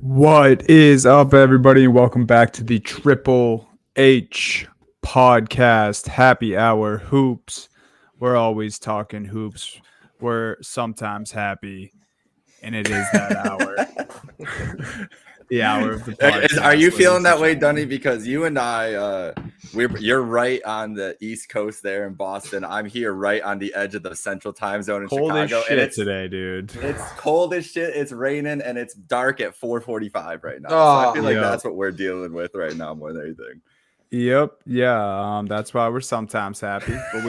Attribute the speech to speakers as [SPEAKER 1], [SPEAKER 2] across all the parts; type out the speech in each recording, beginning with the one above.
[SPEAKER 1] What is up, everybody, and welcome back to the Triple H podcast, Happy Hour Hoops. We're always talking hoops. We're sometimes happy, and it is that hour. The hour of the podcast.
[SPEAKER 2] Are you feeling that way,
[SPEAKER 1] gentlemen.
[SPEAKER 2] Dunny? Because you and I, you're right on the East Coast there in Boston. I'm here right on the edge of the Central Time Zone in
[SPEAKER 1] Cold
[SPEAKER 2] Chicago.
[SPEAKER 1] as shit
[SPEAKER 2] And it's
[SPEAKER 1] today, dude.
[SPEAKER 2] It's cold as shit. It's raining and it's dark at 4:45 right now. So I feel like that's what we're dealing with right now more than anything.
[SPEAKER 1] Yep. Yeah. That's why we're sometimes happy, but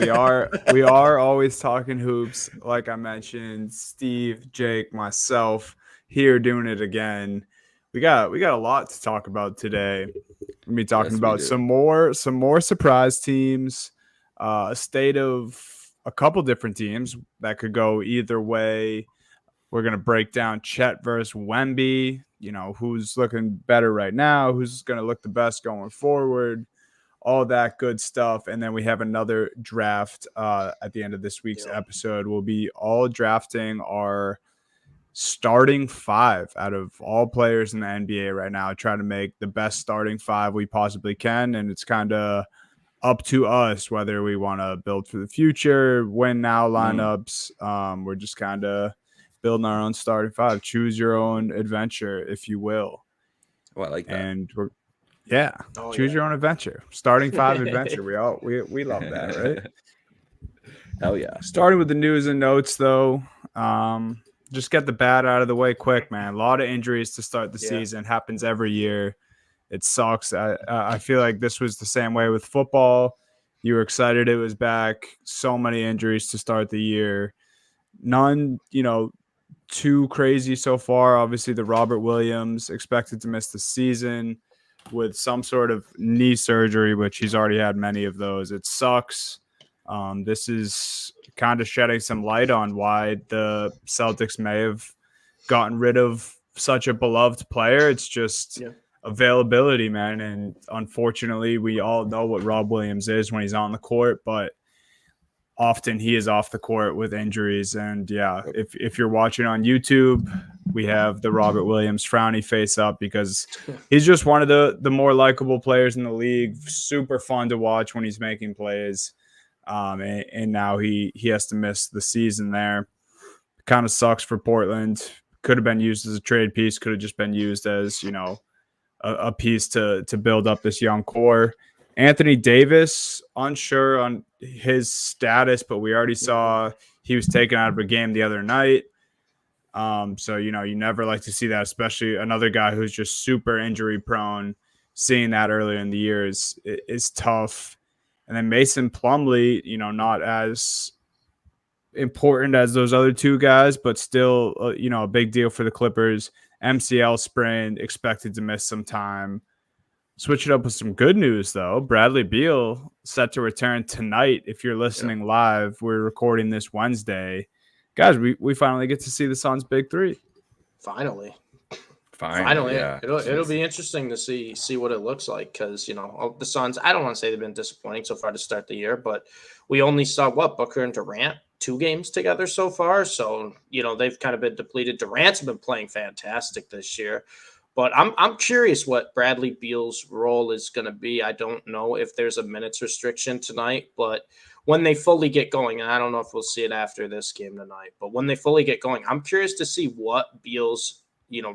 [SPEAKER 1] we are always talking hoops. Like I mentioned, Steve, Jake, myself here doing it again. We got a lot to talk about today. We'll be talking about some more surprise teams, a state of a couple different teams that could go either way. We're gonna break down Chet versus Wemby. You know, who's looking better right now, who's gonna look the best going forward, all that good stuff. And then we have another draft at the end of this week's episode. We'll be all drafting our starting five out of all players in the NBA right now, trying to make the best starting five we possibly can. And it's kind of up to us whether we want to build for the future, win now lineups. We're just kind of building our own starting five. Choose your own adventure, if you will.
[SPEAKER 2] Oh, I like that.
[SPEAKER 1] And we're choose your own adventure. Starting five adventure. We love that, right?
[SPEAKER 2] Hell yeah.
[SPEAKER 1] Starting with the news and notes, though. Just get the bad out of the way quick, man. A lot of injuries to start the season. Happens every year. It sucks. I feel like this was the same way with football. You were excited it was back. So many injuries to start the year. None, too crazy so far. Obviously, the Robert Williams expected to miss the season with some sort of knee surgery, which he's already had many of those. It sucks. This is kind of shedding some light on why the Celtics may have gotten rid of such a beloved player. It's just availability, man. And unfortunately, we all know what Rob Williams is when he's on the court, but often he is off the court with injuries. And if you're watching on YouTube, we have the Robert Williams frowny face up because he's just one of the more likable players in the league. Super fun to watch when he's making plays. And now he has to miss the season there. Kind of sucks for Portland. Could have been used as a trade piece. Could have just been used as, a piece to build up this young core. Anthony Davis, unsure on his status, but we already saw he was taken out of a game the other night. So, you never like to see that, especially another guy who's just super injury prone. Seeing that earlier in the year is tough. And then Mason Plumlee, not as important as those other two guys, but still, a big deal for the Clippers. MCL sprain, expected to miss some time. Switch it up with some good news, though. Bradley Beal set to return tonight. If you're listening live, we're recording this Wednesday. Guys, we finally get to see the Suns' big three.
[SPEAKER 3] Finally,
[SPEAKER 2] yeah.
[SPEAKER 3] It'll be interesting to see what it looks like because the Suns. I don't want to say they've been disappointing so far to start the year, but we only saw Booker and Durant 2 games together so far. So they've kind of been depleted. Durant's been playing fantastic this year, but I'm curious what Bradley Beal's role is going to be. I don't know if there's a minutes restriction tonight, but when they fully get going, and I don't know if we'll see it after this game tonight, but when they fully get going, I'm curious to see what Beal's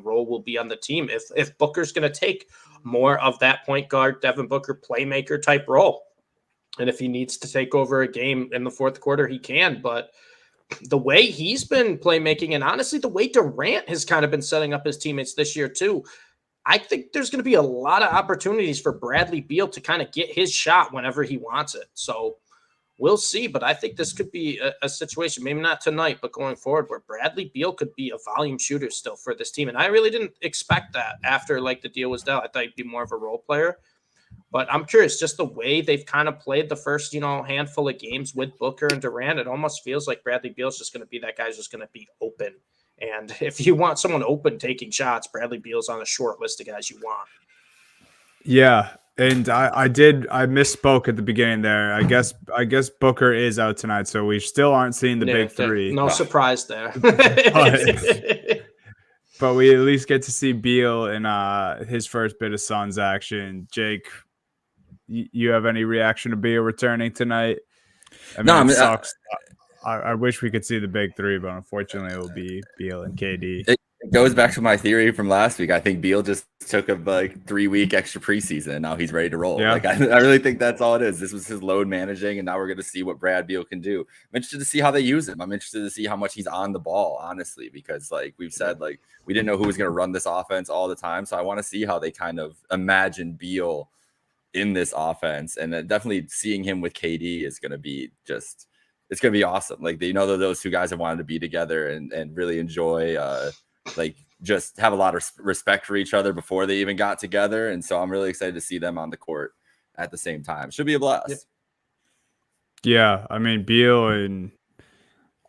[SPEAKER 3] role will be on the team. If Booker's going to take more of that point guard, Devin Booker playmaker type role. And if he needs to take over a game in the fourth quarter, he can. But the way he's been playmaking, and honestly, the way Durant has kind of been setting up his teammates this year too, I think there's going to be a lot of opportunities for Bradley Beal to kind of get his shot whenever he wants it. So we'll see, but I think this could be a situation, maybe not tonight, but going forward, where Bradley Beal could be a volume shooter still for this team. And I really didn't expect that after the deal was done. I thought he'd be more of a role player. But I'm curious, just the way they've kind of played the first, handful of games with Booker and Durant, it almost feels like Bradley Beal's just going to be that guy's just going to be open. And if you want someone open taking shots, Bradley Beal's on the short list of guys you want.
[SPEAKER 1] Yeah. And I misspoke at the beginning there. I guess Booker is out tonight, so we still aren't seeing the big three.
[SPEAKER 3] No surprise there.
[SPEAKER 1] but we at least get to see Beal in his first bit of Suns action. Jake, you have any reaction to Beal returning tonight? I mean, it sucks. I wish we could see the big three, but unfortunately, it will be Beal and KD.
[SPEAKER 2] It goes back to my theory from last week. I think Beal just took a 3-week extra preseason, and now he's ready to roll.
[SPEAKER 1] Yeah.
[SPEAKER 2] I really think that's all it is. This was his load managing, and now we're going to see what Brad Beal can do. I'm interested to see how they use him. I'm interested to see how much he's on the ball, honestly, because we've said, we didn't know who was going to run this offense all the time. So I want to see how they kind of imagine Beal in this offense, and definitely seeing him with KD is going to be just. It's going to be awesome. That those two guys have wanted to be together and really enjoy, just have a lot of respect for each other before they even got together. And so I'm really excited to see them on the court at the same time. Should be a blast.
[SPEAKER 1] Yeah. I mean, Beal and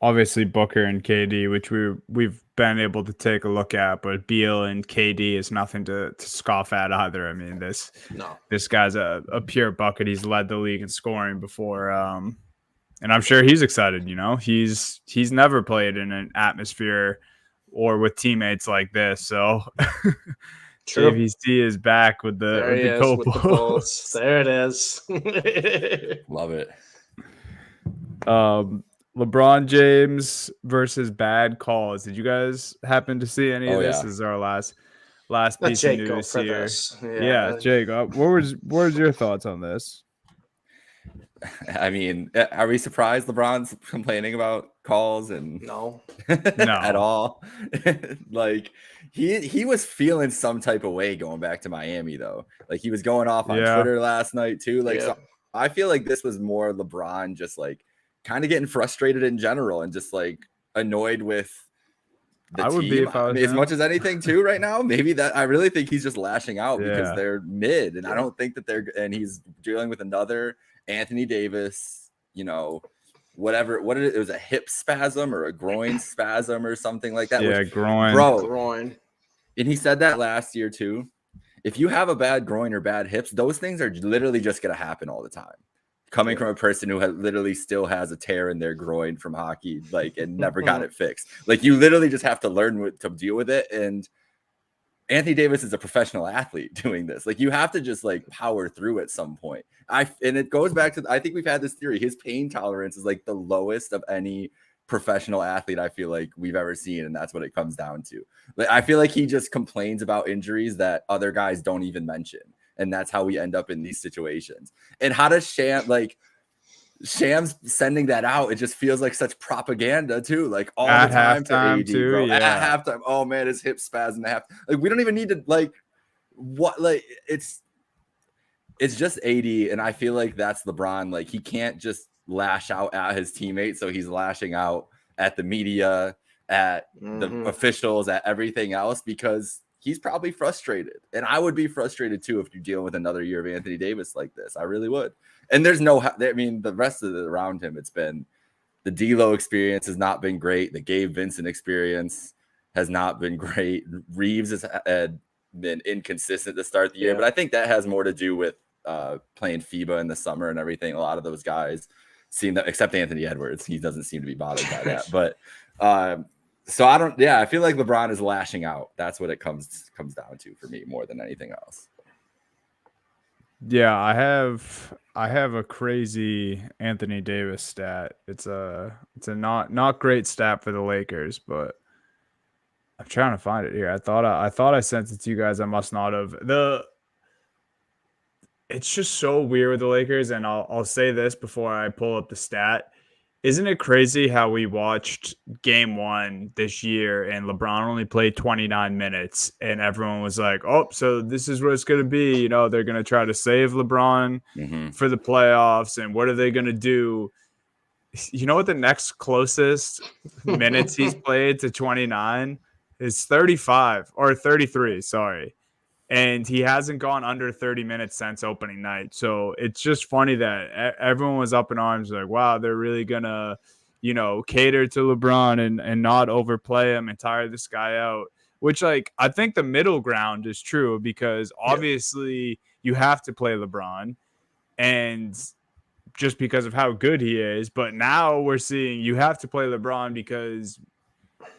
[SPEAKER 1] obviously Booker and KD, which we've been able to take a look at, but Beal and KD is nothing to scoff at either. I mean, this guy's a pure bucket. He's led the league in scoring before, and I'm sure he's excited. He's never played in an atmosphere or with teammates like this. So JVC is back with the goalposts.
[SPEAKER 3] There it is.
[SPEAKER 2] Love it.
[SPEAKER 1] LeBron James versus bad calls. Did you guys happen to see any of this? This is our last piece of news here. Yeah, Jake, what was your thoughts on this?
[SPEAKER 2] I mean, are we surprised LeBron's complaining about calls? And
[SPEAKER 3] no
[SPEAKER 2] at all. He was feeling some type of way going back to Miami, though. He was going off on Twitter last night too. So I feel like this was more LeBron just kind of getting frustrated in general and just annoyed with the team.
[SPEAKER 1] Would be if I was
[SPEAKER 2] as much as anything too right now. Maybe that I really think he's just lashing out because they're mid, and I don't think that and he's dealing with another Anthony Davis, whatever. It was a hip spasm or a groin spasm or something like that.
[SPEAKER 1] Yeah, groin.
[SPEAKER 3] Groin.
[SPEAKER 2] And he said that last year too. If you have a bad groin or bad hips, those things are literally just going to happen all the time. Coming from a person who literally still has a tear in their groin from hockey, and never got it fixed. You literally just have to learn to deal with it. And Anthony Davis is a professional athlete doing this. You have to just power through at some point. And it goes back to, I think we've had this theory. His pain tolerance is the lowest of any professional athlete I feel like we've ever seen. And that's what it comes down to. I feel like he just complains about injuries that other guys don't even mention. And that's how we end up in these situations. And how does Shams sending that out? It just feels like such propaganda too. All
[SPEAKER 1] at
[SPEAKER 2] the time to
[SPEAKER 1] halftime
[SPEAKER 2] AD,
[SPEAKER 1] too.
[SPEAKER 2] bro.
[SPEAKER 1] Yeah.
[SPEAKER 2] At halftime. Oh man, his hip spasm. We don't even need to it's just AD, and I feel like that's LeBron. He can't just lash out at his teammates, so he's lashing out at the media, at the officials, at everything else, because he's probably frustrated. And I would be frustrated too if you deal with another year of Anthony Davis like this. I really would. And there's the rest of it around him, it's been the D'Lo experience has not been great. The Gabe Vincent experience has not been great. Reeves has been inconsistent to start the year, but I think that has more to do with playing FIBA in the summer and everything. A lot of those guys seem that, except Anthony Edwards, he doesn't seem to be bothered by that. But so I feel like LeBron is lashing out. That's what it comes down to for me more than anything else.
[SPEAKER 1] Yeah, I have a crazy Anthony Davis stat. It's a not great stat for the Lakers, but I'm trying to find it here. I thought I sent it to you guys. I must not have. It's just so weird with the Lakers, and I'll say this before I pull up the stat. Isn't it crazy how we watched game 1 this year and LeBron only played 29 minutes and everyone was like, oh, so this is what it's going to be. They're going to try to save LeBron for the playoffs. And what are they going to do? You know what the next closest minutes he's played to 29 is 35 or 33. Sorry. And he hasn't gone under 30 minutes since opening night. So it's just funny that everyone was up in arms like, wow, they're really going to, cater to LeBron and not overplay him and tire this guy out, which I think the middle ground is true because obviously you have to play LeBron and just because of how good he is. But now we're seeing you have to play LeBron because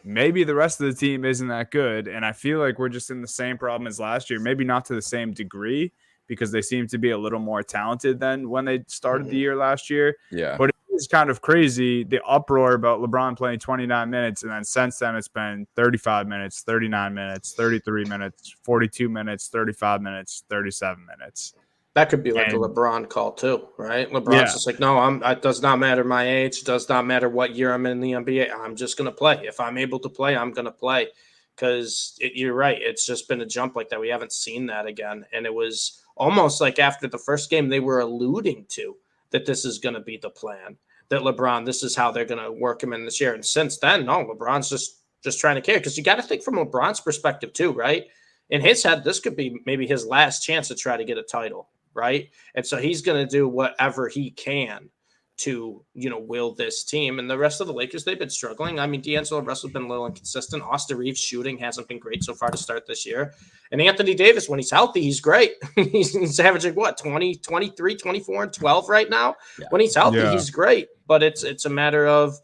[SPEAKER 1] maybe the rest of the team isn't that good. And I feel like we're just in the same problem as last year, maybe not to the same degree because they seem to be a little more talented than when they started the year last year.
[SPEAKER 2] Yeah.
[SPEAKER 1] But it's kind of crazy, the uproar about LeBron playing 29 minutes. And then since then, it's been 35 minutes, 39 minutes, 33 minutes, 42 minutes, 35 minutes, 37 minutes.
[SPEAKER 3] That could be like a LeBron call too, right? LeBron's just like, no, it does not matter my age. It does not matter what year I'm in the NBA. I'm just going to play. If I'm able to play, I'm going to play. Because you're right. It's just been a jump like that. We haven't seen that again. And it was almost like after the first game, they were alluding to that this is going to be the plan. That LeBron, this is how they're going to work him in this year. And since then, no, LeBron's just trying to carry. Because you got to think from LeBron's perspective too, right? In his head, this could be maybe his last chance to try to get a title. Right. And so he's going to do whatever he can to, will this team. And the rest of the Lakers, they've been struggling. I mean, D'Angelo Russell's been a little inconsistent. Austin Reeves' shooting hasn't been great so far to start this year. And Anthony Davis, when he's healthy, he's great. he's averaging 20, 23, 24, and 12 right now. Yeah. When he's healthy, he's great. But it's a matter of,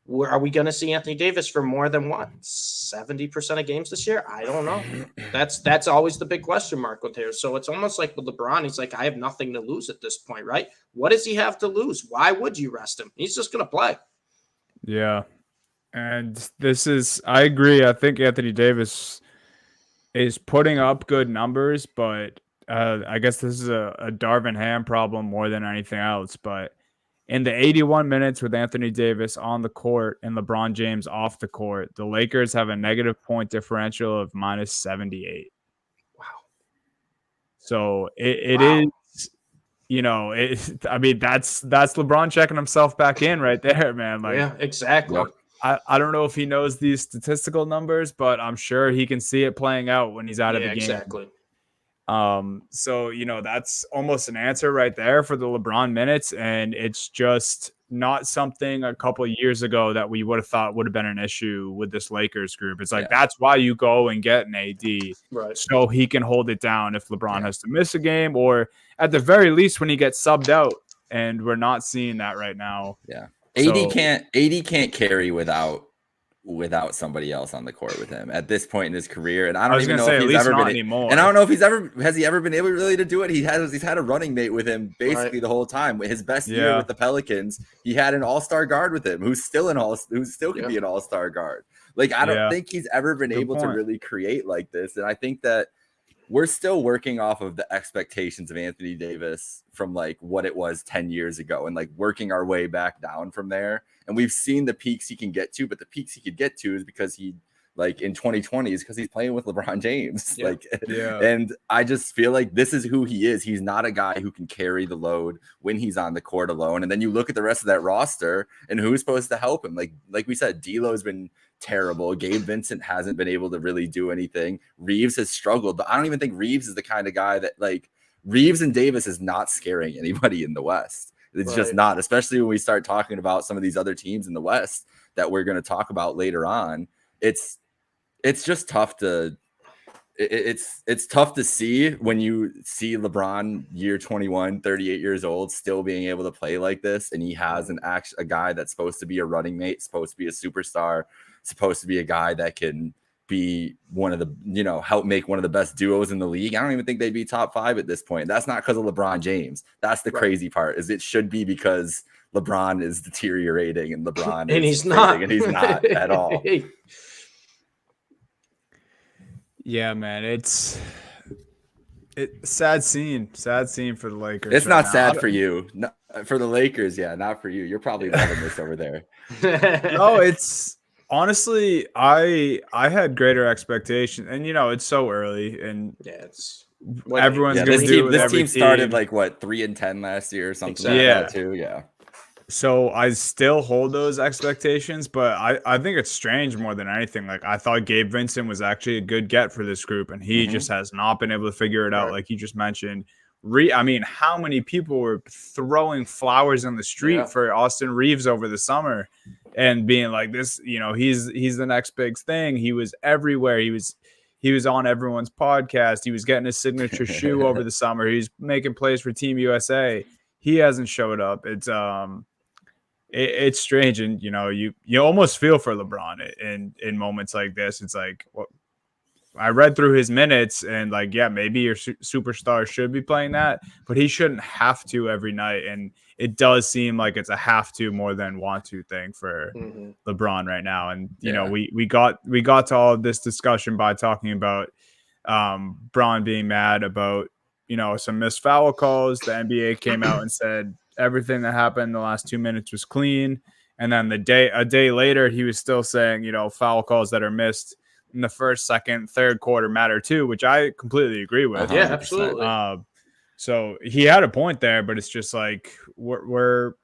[SPEAKER 3] are we going to see Anthony Davis for more than 70% of games this year? I don't know. That's always the big question mark with here. So it's almost like with LeBron, he's like, I have nothing to lose at this point, right? What does he have to lose? Why would you rest him? He's just going to play.
[SPEAKER 1] Yeah. And I agree. I think Anthony Davis is putting up good numbers, but I guess this is a Darvin Ham problem more than anything else. But in the 81 minutes with Anthony Davis on the court and LeBron James off the court, the Lakers have a negative point differential of minus 78.
[SPEAKER 3] Wow.
[SPEAKER 1] So it is, I mean, that's LeBron checking himself back in right there, man. Like,
[SPEAKER 3] yeah, exactly.
[SPEAKER 1] I don't know if he knows these statistical numbers, but I'm sure he can see it playing out when he's out of the game.
[SPEAKER 3] Exactly.
[SPEAKER 1] So, that's almost an answer right there for the LeBron minutes. And it's just not something a couple of years ago that we would have thought would have been an issue with this Lakers group. It's like, that's why you go and get an AD,
[SPEAKER 3] right? So
[SPEAKER 1] he can hold it down if LeBron has to miss a game, or at the very least when he gets subbed out. And we're not seeing that right now.
[SPEAKER 2] Yeah. AD can't carry without somebody else on the court with him at this point in his career. And I don't even know if he's ever been anymore. And I don't know if has he ever been able really to do it. He's had a running mate with him basically the whole time. His best year with the Pelicans, he had an all-star guard with him who still could be an all-star guard. Like, I don't think he's ever been able to really create like this. And I think that we're still working off of the expectations of Anthony Davis from like what it was 10 years ago and like working our way back down from there. And we've seen the peaks he can get to, but the peaks he could get to is because he, like in 2020, is because he's playing with LeBron James. And I just feel like this is who he is. He's not a guy who can carry the load when he's on the court alone. And then you look at the rest of that roster and who's supposed to help him. Like we said, D'Lo's been terrible. Gabe Vincent hasn't been able to really do anything. Reeves has struggled, but I don't even think Reeves is the kind of guy that, like, Reeves and Davis is not scaring anybody in the West. It's just not, especially when we start talking about some of these other teams in the West that we're going to talk about later on. It's just tough to it's tough to see when you see LeBron year 21, 38 years old, still being able to play like this. And he has a guy that's supposed to be a running mate, supposed to be a superstar, supposed to be a guy that can be one of the, help make one of the best duos in the league. I don't even think they'd be top 5 at this point. That's not because of LeBron James. That's the crazy part, is it should be because LeBron is deteriorating and LeBron
[SPEAKER 3] and he's not
[SPEAKER 2] at all.
[SPEAKER 1] Yeah, man, it's sad scene for the Lakers.
[SPEAKER 2] It's not sad for you. No, for the Lakers, not for you. You're probably loving this over there.
[SPEAKER 1] No, it's honestly, I had greater expectations, and it's so early, and
[SPEAKER 3] it's
[SPEAKER 1] everyone's gonna do
[SPEAKER 2] this team started like 3-10 last year or something like that too. Yeah.
[SPEAKER 1] So I still hold those expectations, but I think it's strange more than anything. Like, I thought Gabe Vincent was actually a good get for this group, and he just has not been able to figure it out. Like you just mentioned, I mean, how many people were throwing flowers on the street for Austin Reeves over the summer and being like, this, he's the next big thing. He was everywhere. He was on everyone's podcast. He was getting his signature shoe over the summer. He's making plays for Team USA. He hasn't showed up. it's strange. And, you almost feel for LeBron in moments like this. It's like, well, I read through his minutes and maybe your superstar should be playing that, but he shouldn't have to every night. And it does seem like it's a have to more than want to thing for LeBron right now. And, we got to all of this discussion by talking about Bron being mad about, some missed foul calls. The NBA came out and said everything that happened in the last 2 minutes was clean. And then a day later, he was still saying, foul calls that are missed in the first, second, third quarter matter too, which I completely agree with.
[SPEAKER 2] 100%.
[SPEAKER 3] Yeah, absolutely.
[SPEAKER 1] So he had a point there, but it's just like we're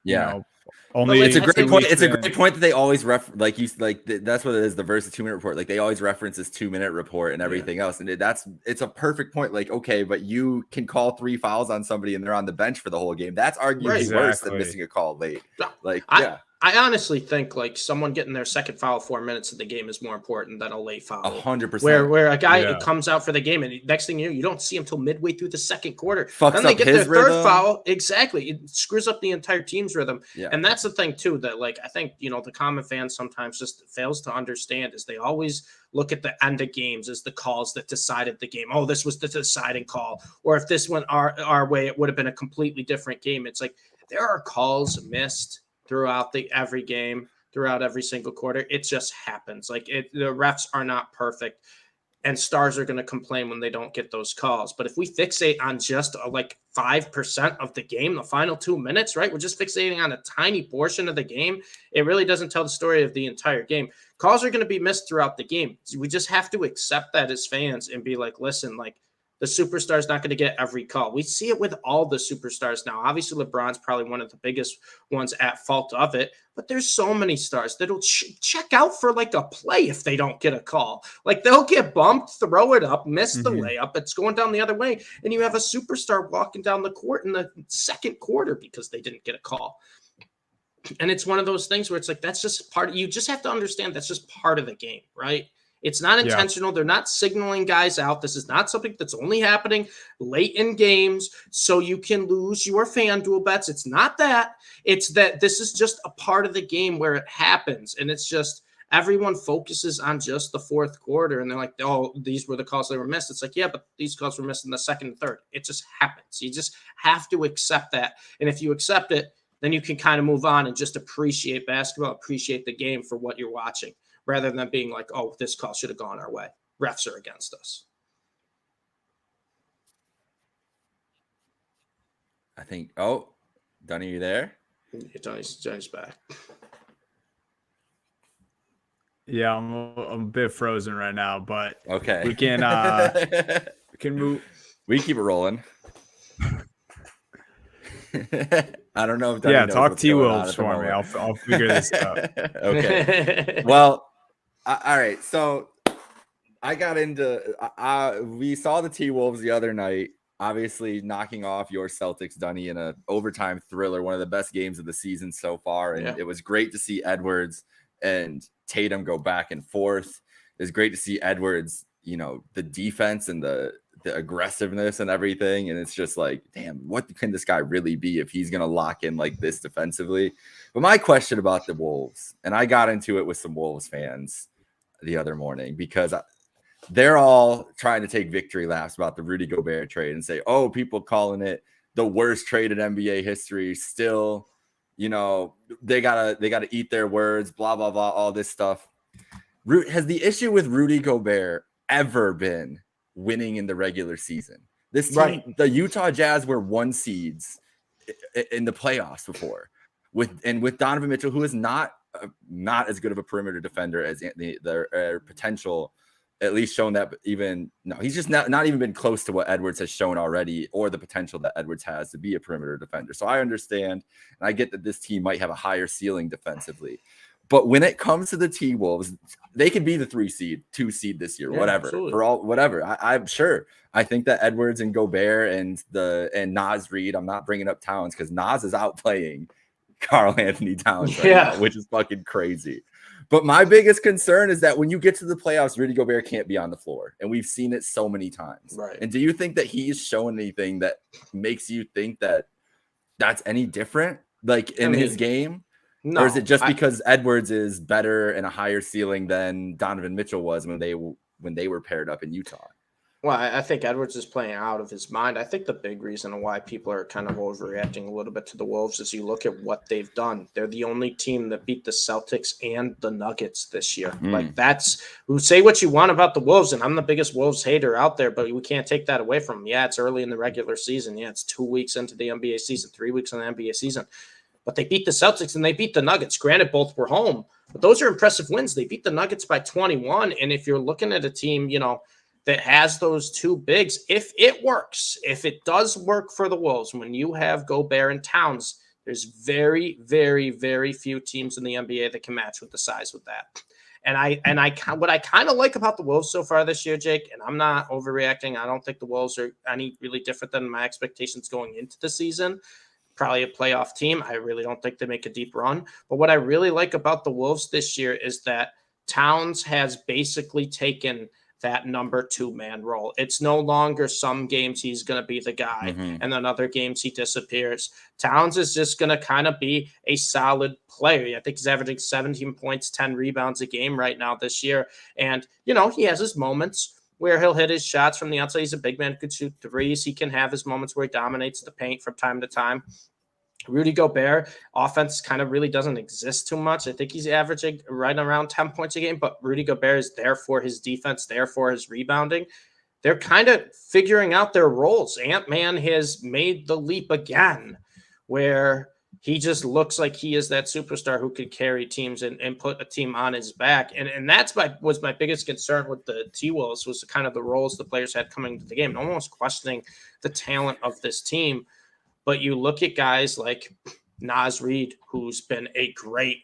[SPEAKER 1] only.
[SPEAKER 2] Well, it's a great point. It's a great point that they always that's what it is. The versus 2 minute report. Like they always reference this 2 minute report and everything else, and it's a perfect point. Like, okay, but you can call 3 fouls on somebody and they're on the bench for the whole game. That's arguably worse than missing a call late. Like,
[SPEAKER 3] I honestly think someone getting their second foul 4 minutes of the game is more important than a late foul.
[SPEAKER 2] 100%.
[SPEAKER 3] Where a guy comes out for the game and next thing you don't see him till midway through the second quarter.
[SPEAKER 2] Fucks
[SPEAKER 3] then they get their
[SPEAKER 2] rhythm.
[SPEAKER 3] third foul. Exactly. It screws up the entire team's rhythm.
[SPEAKER 2] Yeah.
[SPEAKER 3] And that's the thing too, that I think, the common fan sometimes just fails to understand is they always look at the end of games as the calls that decided the game. Oh, this was the deciding call. Or if this went our way, it would have been a completely different game. It's like there are calls missed throughout every game, throughout every single quarter. It just happens. The refs are not perfect, and stars are going to complain when they don't get those calls. But if we fixate on just 5% of the game, the final 2 minutes, right? We're just fixating on a tiny portion of the game. It really doesn't tell the story of the entire game. Calls are going to be missed throughout the game. We just have to accept that as fans and be like, listen, the superstar's not going to get every call. We see it with all the superstars now. Obviously, LeBron's probably one of the biggest ones at fault of it, but there's so many stars that'll check out for a play if they don't get a call. They'll get bumped, throw it up, miss the layup. It's going down the other way, and you have a superstar walking down the court in the second quarter because they didn't get a call. And it's one of those things where it's that's just you just have to understand that's just part of the game, right? It's not intentional. Yeah. They're not signaling guys out. This is not something that's only happening late in games so you can lose your FanDuel bets. It's not that. It's that this is just a part of the game where it happens. And it's just everyone focuses on just the fourth quarter. And they're like, oh, these were the calls that were missed. It's yeah, but these calls were missed in the second and third. It just happens. You just have to accept that. And if you accept it, then you can kind of move on and just appreciate basketball, appreciate the game for what you're watching, rather than being oh, this call should have gone our way. Refs are against us.
[SPEAKER 2] I think, Dunny, you there?
[SPEAKER 3] Johnny's back.
[SPEAKER 1] Yeah, I'm a bit frozen right now, but
[SPEAKER 2] okay,
[SPEAKER 1] we can move.
[SPEAKER 2] We keep it rolling. I don't know if Dunny knows
[SPEAKER 1] talk
[SPEAKER 2] what's
[SPEAKER 1] T
[SPEAKER 2] going on
[SPEAKER 1] Wolves for me. I'll figure this out.
[SPEAKER 2] Okay. Well, all right. So I got into. We saw the T Wolves the other night, obviously knocking off your Celtics, Dunny, in an overtime thriller, one of the best games of the season so far, and it was great to see Edwards and Tatum go back and forth. It was great to see Edwards, the defense and the aggressiveness and everything. And it's just damn, what can this guy really be if he's going to lock in like this defensively? But my question about the Wolves, and I got into it with some Wolves fans the other morning because they're all trying to take victory laps about the Rudy Gobert trade and say, oh, people calling it the worst trade in NBA history. Still, they gotta eat their words, blah, blah, blah, all this stuff. Has the issue with Rudy Gobert ever been winning in the regular season? This team, the Utah Jazz were 1 seeds in the playoffs before with Donovan Mitchell, who is not as good of a perimeter defender as their potential, at least shown that he's just not even been close to what Edwards has shown already, or the potential that Edwards has to be a perimeter defender. So I understand, and I get that this team might have a higher ceiling defensively. But when it comes to the T-Wolves, they could be the 3 seed, 2 seed this year, whatever. Absolutely. For all whatever. I'm sure. I think that Edwards and Gobert and Naz Reid, I'm not bringing up Towns because Naz is out playing Karl Anthony Towns right now, which is fucking crazy. But my biggest concern is that when you get to the playoffs, Rudy Gobert can't be on the floor. And we've seen it so many times.
[SPEAKER 3] Right.
[SPEAKER 2] And do you think that he's shown anything that makes you think that that's any different? His game?
[SPEAKER 3] No,
[SPEAKER 2] or is it just because Edwards is better and a higher ceiling than Donovan Mitchell was when they were paired up in Utah?
[SPEAKER 3] Well, I think Edwards is playing out of his mind. I think the big reason why people are kind of overreacting a little bit to the Wolves is you look at what they've done. They're the only team that beat the Celtics and the Nuggets this year. Like that's say what you want about the Wolves, and I'm the biggest Wolves hater out there, but we can't take that away from them. Yeah, it's early in the regular season. Yeah, it's 2 weeks into the NBA season, 3 weeks in the NBA season. But they beat the Celtics and they beat the Nuggets. Granted, both were home, but those are impressive wins. They beat the Nuggets by 21. And if you're looking at a team, that has those two bigs, if it works, if it does work for the Wolves, when you have Gobert and Towns, there's very, very, very few teams in the NBA that can match with the size with that. And what I kind of like about the Wolves so far this year, Jake, and I'm not overreacting. I don't think the Wolves are any really different than my expectations going into the season. Probably a playoff team. I really don't think they make a deep run. But what I really like about the Wolves this year is that Towns has basically taken that number 2 man role. It's no longer some games he's going to be the guy and then other games he disappears. Towns is just going to kind of be a solid player. I think he's averaging 17 points, 10 rebounds a game right now this year. And, he has his moments where he'll hit his shots from the outside. He's a big man who could shoot threes. He can have his moments where he dominates the paint from time to time. Rudy Gobert, offense kind of really doesn't exist too much. I think he's averaging right around 10 points a game, but Rudy Gobert is there for his defense, there for his rebounding. They're kind of figuring out their roles. Ant-Man has made the leap again, where he just looks like he is that superstar who could carry teams and put a team on his back. And that's was my biggest concern with the T-Wolves, was kind of the roles the players had coming to the game, and almost questioning the talent of this team. But you look at guys like Naz Reid, who's been a great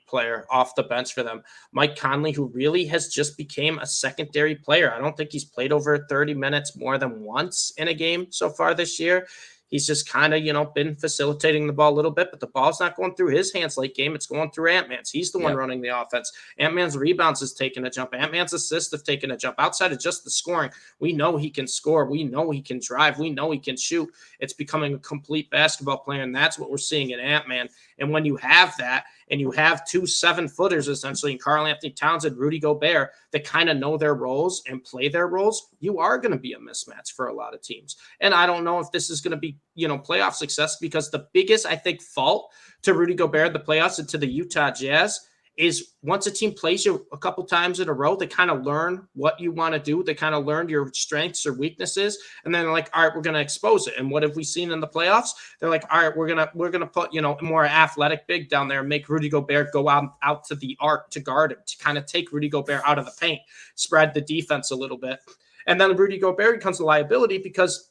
[SPEAKER 3] player off the bench for them. Mike Conley, who really has just became a secondary player. I don't think he's played over 30 minutes more than once in a game so far this year. He's just kind of, been facilitating the ball a little bit, but the ball's not going through his hands late game. It's going through Ant-Man's. He's the one running the offense. Ant-Man's rebounds has taken a jump. Ant-Man's assists have taken a jump. Outside of just the scoring, we know he can score. We know he can drive. We know he can shoot. It's becoming a complete basketball player, and that's what we're seeing in Ant-Man. And when you have that, and you have 2 7-footers essentially in Karl-Anthony Towns and Rudy Gobert that kind of know their roles and play their roles, you are going to be a mismatch for a lot of teams. And I don't know if this is going to be, playoff success, because the biggest, I think, fault to Rudy Gobert in the playoffs and to the Utah Jazz is once a team plays you a couple times in a row, they kind of learn what you want to do. They kind of learn your strengths or weaknesses. And then they're like, all right, we're going to expose it. And what have we seen in the playoffs? They're like, all right, we're going to put, more athletic big down there and make Rudy Gobert go out to the arc to guard him, to kind of take Rudy Gobert out of the paint, spread the defense a little bit. And then Rudy Gobert becomes a liability because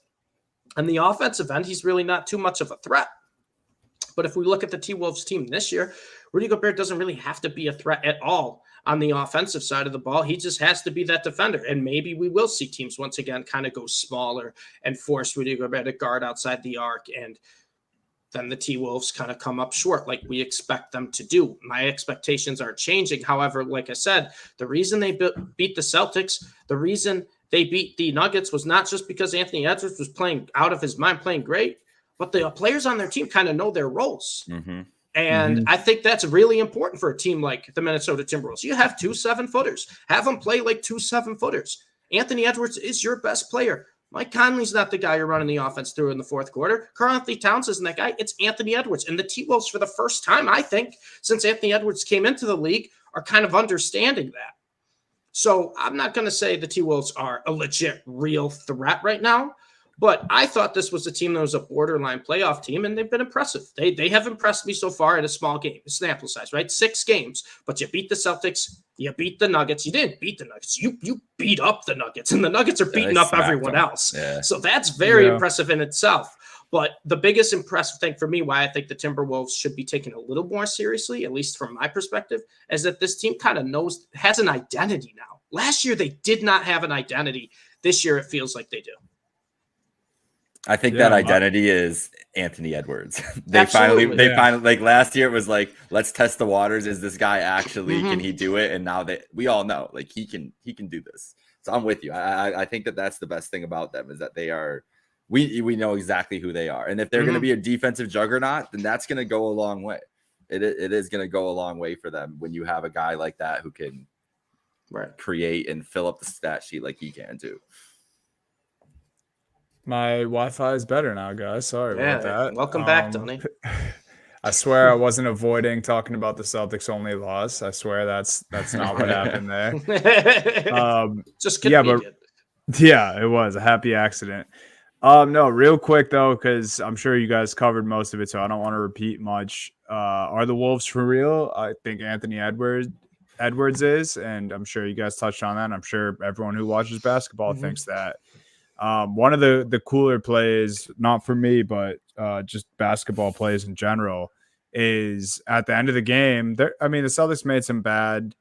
[SPEAKER 3] on the offensive end, he's really not too much of a threat. But if we look at the T-Wolves team this year, Rudy Gobert doesn't really have to be a threat at all on the offensive side of the ball. He just has to be that defender. And maybe we will see teams once again kind of go smaller and force Rudy Gobert to guard outside the arc. And then the T-Wolves kind of come up short like we expect them to do. My expectations are changing. However, like I said, the reason they beat the Celtics, the reason they beat the Nuggets was not just because Anthony Edwards was playing out of his mind, playing great, but the players on their team kind of know their roles. And I think that's really important for a team like the Minnesota Timberwolves. You have 2 7-footers. Have them play like 2 7-footers. Anthony Edwards is your best player. Mike Conley's not the guy you're running the offense through in the fourth quarter. Karl-Anthony Towns isn't that guy. It's Anthony Edwards. And the T-Wolves, for the first time, I think, since Anthony Edwards came into the league, are kind of understanding that. So I'm not going to say the T-Wolves are a legit, real threat right now. But I thought this was a team that was a borderline playoff team, and they've been impressive. They have impressed me so far in a small game, a sample size, right? 6 games, but you beat the Celtics, you beat the Nuggets. You didn't beat the Nuggets. You beat up the Nuggets, and the Nuggets are beating up everyone else. Yeah. So that's very impressive in itself. But the biggest impressive thing for me, why I think the Timberwolves should be taken a little more seriously, at least from my perspective, is that this team kind of has an identity now. Last year, they did not have an identity. This year, it feels like they do.
[SPEAKER 2] I think that identity is Anthony Edwards. They finally, like last year it was like, let's test the waters. Is this guy actually, can he do it? And now that we all know, like he can do this. So I'm with you. I think that that's the best thing about them is that they are, we know exactly who they are. And if they're going to be a defensive juggernaut, then that's going to go a long way. it is going to go a long way for them when you have a guy like that who can create and fill up the stat sheet like he can too.
[SPEAKER 1] My Wi-Fi is better now, guys. Sorry about that.
[SPEAKER 3] Welcome back, Tony.
[SPEAKER 1] I swear I wasn't avoiding talking about the Celtics only loss. I swear that's not what happened there.
[SPEAKER 3] Just convenient.
[SPEAKER 1] Yeah, it was a happy accident. No, real quick though, because I'm sure you guys covered most of it, so I don't want to repeat much. Are the Wolves for real? I think Anthony Edwards is, and I'm sure you guys touched on that. And I'm sure everyone who watches basketball thinks that. One of the cooler plays, not for me, but just basketball plays in general, is at the end of the game. The Celtics made some bad,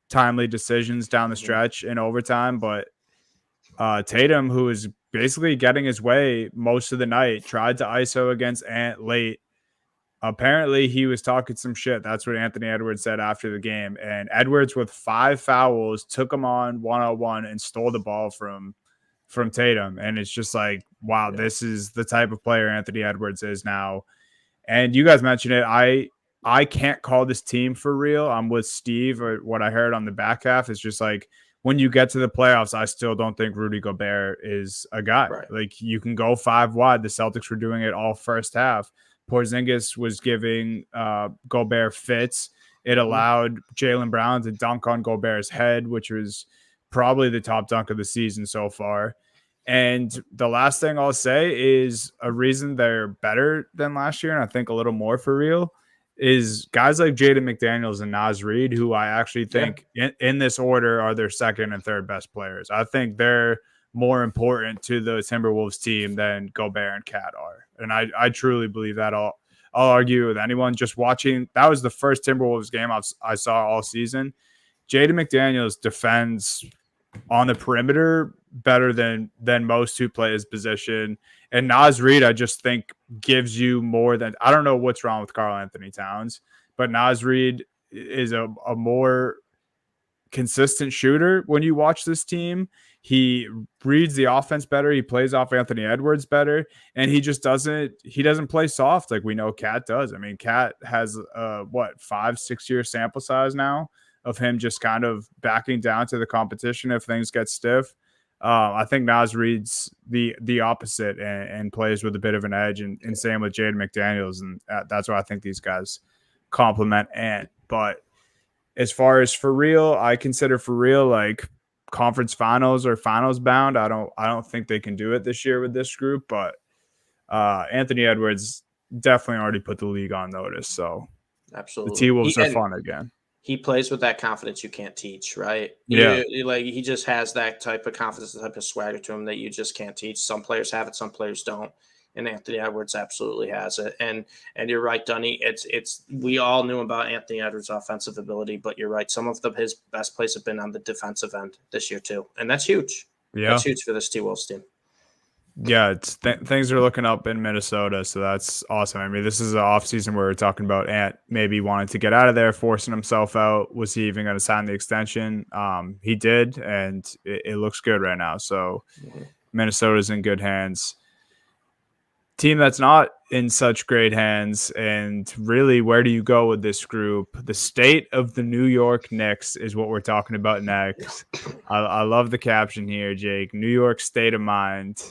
[SPEAKER 1] timely decisions down the stretch in overtime, but Tatum, who was basically getting his way most of the night, tried to ISO against Ant late. Apparently, he was talking some shit. That's what Anthony Edwards said after the game. And Edwards, with 5 fouls, took him on 1-on-1 and stole the ball from Tatum. And it's just like, wow, this is the type of player Anthony Edwards is now. And you guys mentioned it. I can't call this team for real. I'm with Steve. What I heard on the back half is just like, when you get to the playoffs, I still don't think Rudy Gobert is a guy. Right. Like, you can go 5 wide. The Celtics were doing it all first half. Porzingis was giving Gobert fits. It allowed Jaylen Brown to dunk on Gobert's head, which was probably the top dunk of the season so far. And the last thing I'll say is a reason they're better than last year, and I think a little more for real, is guys like Jaden McDaniels and Naz Reid, who I actually think in this order are their second and third best players. I think they're more important to the Timberwolves team than Gobert and Cat are. And I truly believe that. I'll argue with anyone just watching. That was the first Timberwolves game I saw all season. Jaden McDaniels defends on the perimeter better than most who play his position. And Naz Reid, I just think, gives you more than – I don't know what's wrong with Karl Anthony Towns, but Naz Reid is a more consistent shooter when you watch this team. He reads the offense better. He plays off Anthony Edwards better, and he just doesn't play soft like we know Cat does. I mean, Cat has 5-6 year sample size now of him just kind of backing down to the competition if things get stiff. I think Naz Reid's the opposite and plays with a bit of an edge, and same with Jaden McDaniels, and that's why I think these guys complement Ant. But as far as for real, I consider for real like conference finals or finals bound. I don't think they can do it this year with this group, but Anthony Edwards definitely already put the league on notice. So
[SPEAKER 3] absolutely,
[SPEAKER 1] the T-Wolves are fun again.
[SPEAKER 3] He plays with that confidence you can't teach, right?
[SPEAKER 1] Yeah.
[SPEAKER 3] Like he just has that type of confidence, the type of swagger to him that you just can't teach. Some players have it, some players don't. And Anthony Edwards absolutely has it. And you're right, Dunny. It's we all knew about Anthony Edwards' offensive ability, but you're right. Some of his best plays have been on the defensive end this year too. And that's huge. Yeah. That's huge for this T-Wolves team.
[SPEAKER 1] Yeah, things are looking up in Minnesota, so that's awesome. I mean, this is an offseason where we're talking about Ant maybe wanting to get out of there, forcing himself out. Was he even going to sign the extension? He did, and it looks good right now. So Minnesota's in good hands. Team that's not in such great hands, and really, where do you go with this group? The state of the New York Knicks is what we're talking about next. I love the caption here, Jake. New York state of mind.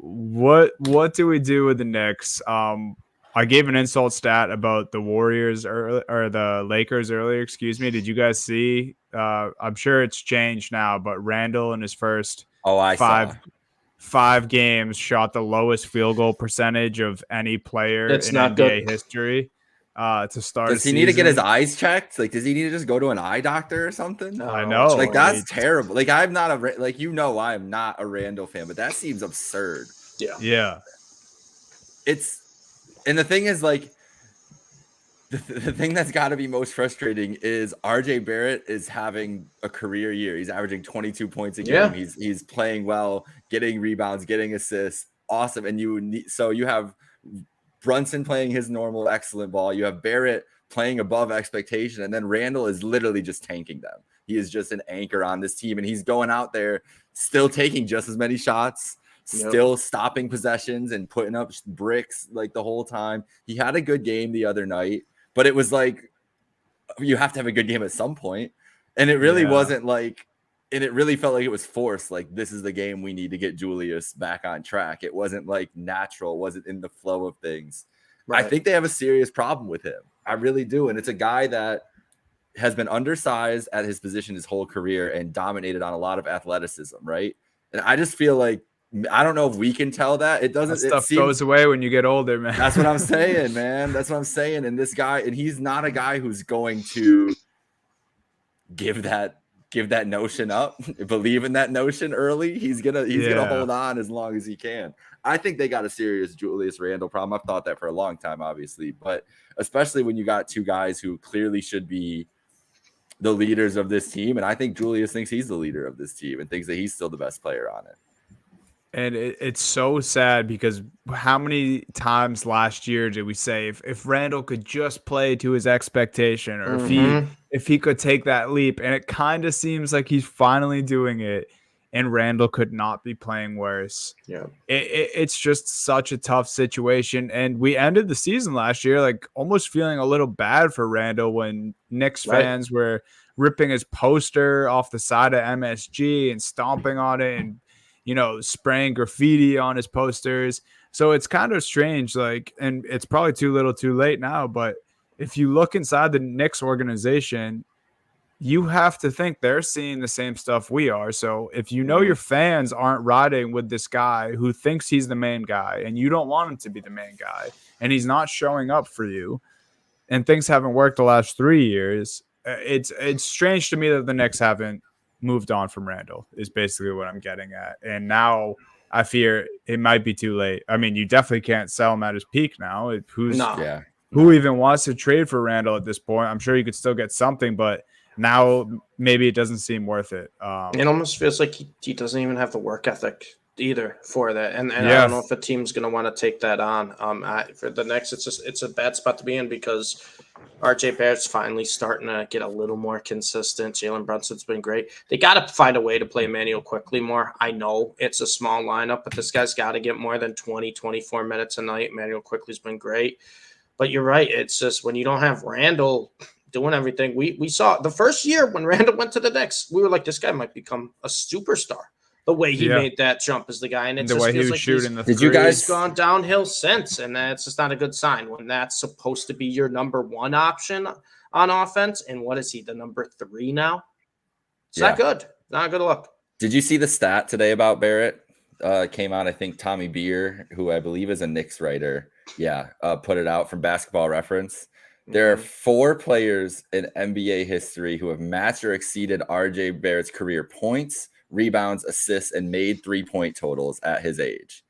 [SPEAKER 1] What do we do with the Knicks? I gave an insult stat about the Warriors or the Lakers earlier. Excuse me. Did you guys see? I'm sure it's changed now, but Randall in his first five games shot the lowest field goal percentage of any player in NBA history to start.
[SPEAKER 2] Does he need to get his eyes checked? Like, does he need to just go to an eye doctor or something?
[SPEAKER 1] I know.
[SPEAKER 2] Like, that's terrible. Like, I'm not I am not a Randall fan, but that seems absurd.
[SPEAKER 1] Yeah.
[SPEAKER 2] And the thing is, like, the thing that's got to be most frustrating is RJ Barrett is having a career year. He's averaging 22 points a game. He's playing well, getting rebounds, getting assists. Awesome. And you have Brunson playing his normal excellent ball. You have Barrett playing above expectation. And then Randall is literally just tanking them. He is just an anchor on this team. And he's going out there still taking just as many shots, still stopping possessions and putting up bricks like the whole time. He had a good game the other night, but it was like you have to have a good game at some point. And it really wasn't like, and it really felt like it was forced. Like, this is the game we need to get Julius back on track. It wasn't like natural. It wasn't in the flow of things. Right. I think they have a serious problem with him. I really do. And it's a guy that has been undersized at his position his whole career and dominated on a lot of athleticism, right? And I just feel like, I don't know if we can tell that. It doesn't.
[SPEAKER 1] That stuff goes away when you get older, man.
[SPEAKER 2] That's what I'm saying, man. That's what I'm saying. And this guy, and he's not a guy who's going to give that notion up, believe in that notion early. He's gonna hold on as long as he can. I think they got a serious Julius Randle problem. I've thought that for a long time, obviously, but especially when you got two guys who clearly should be the leaders of this team. And I think Julius thinks he's the leader of this team and thinks that he's still the best player on it.
[SPEAKER 1] And it's so sad because how many times last year did we say if Randall could just play to his expectation, or if he could take that leap? And it kind of seems like he's finally doing it, and Randall could not be playing worse.
[SPEAKER 3] Yeah,
[SPEAKER 1] it's just such a tough situation. And we ended the season last year like almost feeling a little bad for Randall when Knicks fans were ripping his poster off the side of MSG and stomping on it and spraying graffiti on his posters. So it's kind of strange, like, and it's probably too little too late now, but if you look inside the Knicks organization, you have to think they're seeing the same stuff we are. So if your fans aren't riding with this guy who thinks he's the main guy and you don't want him to be the main guy and he's not showing up for you and things haven't worked the last 3 years, it's strange to me that the Knicks haven't moved on from Randall is basically what I'm getting at. And now I fear it might be too late. I mean, you definitely can't sell him at his peak now. Who even wants to trade for Randall at this point? I'm sure you could still get something, but now maybe it doesn't seem worth it.
[SPEAKER 3] It almost feels like he doesn't even have the work ethic either for that. And I don't know if a team's going to want to take that on. For the Knicks, it's a bad spot to be in because RJ Barrett's finally starting to get a little more consistent. Jalen Brunson's been great. They got to find a way to play Emmanuel quickly more. I know it's a small lineup, but this guy's got to get more than 20, 24 minutes a night. Emmanuel quickly's been great. But you're right. It's just when you don't have Randall doing everything. We saw the first year when Randall went to the Knicks, we were like, this guy might become a superstar. The way he made that jump as the guy, and it
[SPEAKER 1] the
[SPEAKER 3] just
[SPEAKER 1] way
[SPEAKER 3] feels
[SPEAKER 1] he was
[SPEAKER 3] like
[SPEAKER 1] shooting the
[SPEAKER 2] did you guys
[SPEAKER 3] he's gone downhill since, and that's just not a good sign when that's supposed to be your number one option on offense. And what is he, the number 3 now? It's not good. Not a good look. Did
[SPEAKER 2] you see the stat today about Barrett? Came out, I think Tommy Beer, who I believe is a Knicks writer, put it out from Basketball Reference. There are 4 players in NBA history who have matched or exceeded RJ Barrett's career points, rebounds, assists, and made 3-point totals at his age.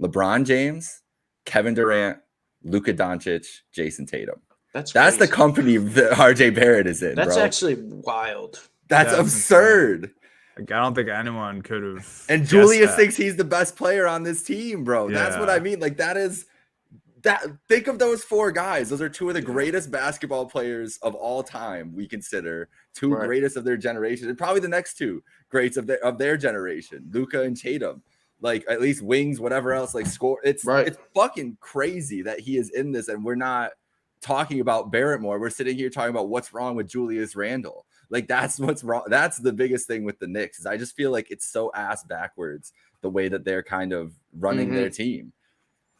[SPEAKER 2] LeBron James, Kevin Durant, Luka Doncic, Jason Tatum. That's the company that RJ Barrett is in.
[SPEAKER 3] That's actually wild.
[SPEAKER 2] That's absurd.
[SPEAKER 1] Like, I don't think anyone could have.
[SPEAKER 2] And Julius thinks he's the best player on this team, bro. Yeah. That's what I mean. Like, think of those 4 guys. Those are 2 of the greatest basketball players of all time. We consider 2 greatest of their generation, and probably the next 2 greats of their generation, Luka and Tatum. Like, at least wings, whatever else, like score. It's fucking crazy that he is in this, and we're not talking about Barrett more. We're sitting here talking about what's wrong with Julius Randle. Like, that's what's wrong. That's the biggest thing with the Knicks. Is I just feel like it's so ass backwards the way that they're kind of running their team.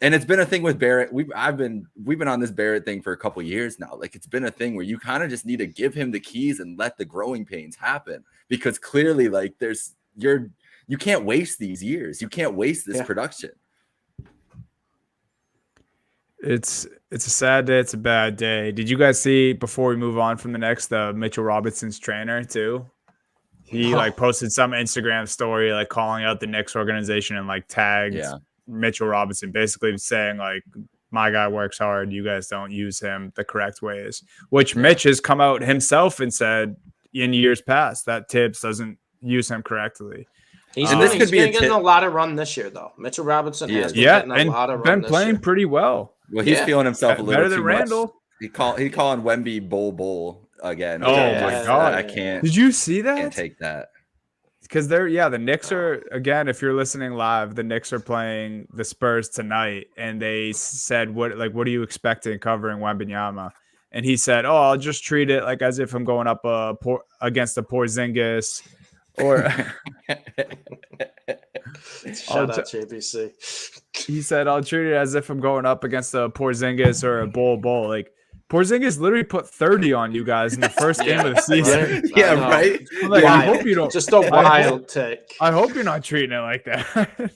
[SPEAKER 2] And it's been a thing with Barrett. We've been on this Barrett thing for a couple years now. Like, it's been a thing where you kind of just need to give him the keys and let the growing pains happen, because clearly, like, you can't waste these years. You can't waste this production.
[SPEAKER 1] It's a sad day. It's a bad day. Did you guys see, before we move on from the next, Mitchell Robinson's trainer too? He posted some Instagram story like calling out the Knicks organization and like tagged Mitchell Robinson, basically saying like, my guy works hard, you guys don't use him the correct ways, which Mitch has come out himself and said in years past that Tibbs doesn't use him correctly.
[SPEAKER 3] He's getting a lot of run this year, though. Mitchell Robinson has been getting a lot of run
[SPEAKER 1] been playing pretty well.
[SPEAKER 2] Well, he's feeling himself a little
[SPEAKER 1] better than Randall.
[SPEAKER 2] Much. He calling Wemby bull again.
[SPEAKER 1] Oh my god,
[SPEAKER 2] I can't.
[SPEAKER 1] Did you see that?
[SPEAKER 2] Can't take that.
[SPEAKER 1] because the Knicks are, again, if you're listening live, the Knicks are playing the Spurs tonight, and they said, what are you expecting covering Wembanyama? And he said, "Oh, I'll just treat it like as if I'm going up against a Porzingis." Or
[SPEAKER 3] shout out JBC.
[SPEAKER 1] He said, "I'll treat it as if I'm going up against a Porzingis or a Bull." Like, Porzingis literally put 30 on you guys in the first game of the season.
[SPEAKER 3] Right?
[SPEAKER 2] Yeah, right.
[SPEAKER 1] Like, I hope you don't.
[SPEAKER 3] Just a wild take.
[SPEAKER 1] I hope you're not treating it like that.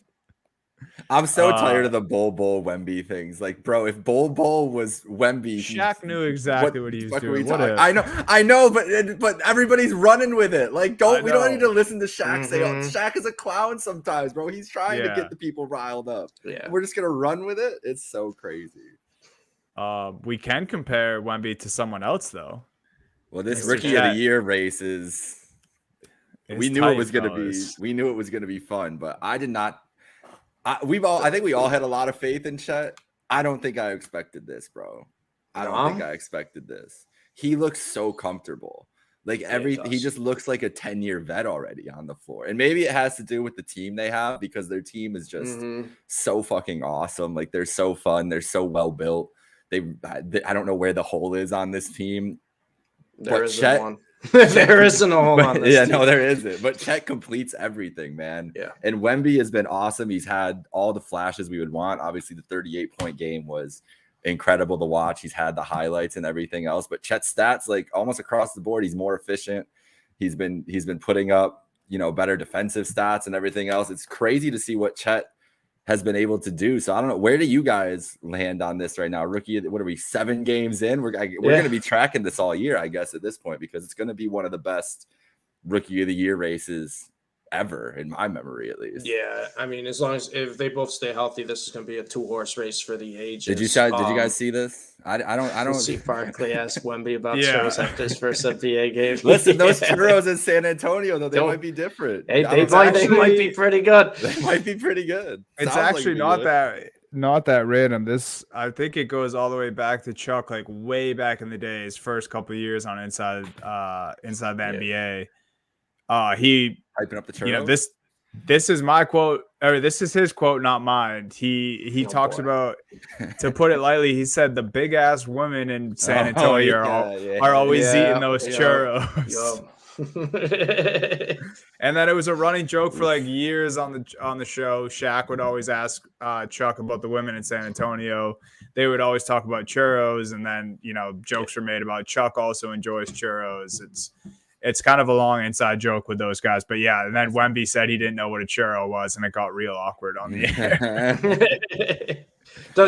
[SPEAKER 2] I'm so tired of the Bull Wemby things. Like, bro, if Bull was Wemby,
[SPEAKER 1] Shaq knew exactly what he was doing.
[SPEAKER 2] I know, but everybody's running with it. Like, we don't need to listen to Shaq say, "Oh, Shaq is a clown sometimes, bro. He's trying to get the people riled up."
[SPEAKER 3] Yeah,
[SPEAKER 2] we're just gonna run with it. It's so crazy.
[SPEAKER 1] We can compare Wemby to someone else, though.
[SPEAKER 2] Well, this Rookie of the Year race is. We knew it was gonna be. We knew it was gonna be fun, but I did not. I think we all had a lot of faith in Chet. I don't think I expected this, bro. I don't think I expected this. He looks so comfortable. Like he just looks like a 10-year vet already on the floor. And maybe it has to do with the team they have, because their team is just so fucking awesome. Like, they're so fun. They're so well built. I don't know where the hole is on this team.
[SPEAKER 3] There isn't one. There isn't a hole on this team.
[SPEAKER 2] No, there isn't. But Chet completes everything, man.
[SPEAKER 3] Yeah.
[SPEAKER 2] And Wemby has been awesome. He's had all the flashes we would want. Obviously, the 38-point game was incredible to watch. He's had the highlights and everything else. But Chet's stats, like, almost across the board, he's more efficient. He's been putting up, better defensive stats and everything else. It's crazy to see what Chet has been able to do. So I don't know, where do you guys land on this right now? Rookie, what are we, 7 games in? We're going to be tracking this all year, I guess, at this point, because it's going to be one of the best Rookie of the Year races ever, in my memory, at least.
[SPEAKER 3] Yeah, I mean, if they both stay healthy, this is going to be a 2-horse race for the ages.
[SPEAKER 2] Did you guys see this? I don't
[SPEAKER 3] see. Barkley asked Wemby about churros after his first NBA game.
[SPEAKER 2] Listen, those churros in San Antonio, though, they might be different.
[SPEAKER 3] Hey, they might be pretty good.
[SPEAKER 2] They might be pretty good.
[SPEAKER 1] It's actually not that random. This, I think it goes all the way back to Chuck, like way back in the day, his first couple of years on Inside the NBA. He
[SPEAKER 2] hyping up the churros.
[SPEAKER 1] This is my quote, or this is his quote, not mine. He talks about, to put it lightly, he said the big ass women in San Antonio are always eating those churros. And then it was a running joke for like years on the show. Shaq would always ask Chuck about the women in San Antonio. They would always talk about churros, and then jokes were made about Chuck also enjoys churros. It's kind of a long inside joke with those guys. But yeah, and then Wemby said he didn't know what a churro was, and it got real awkward on the air.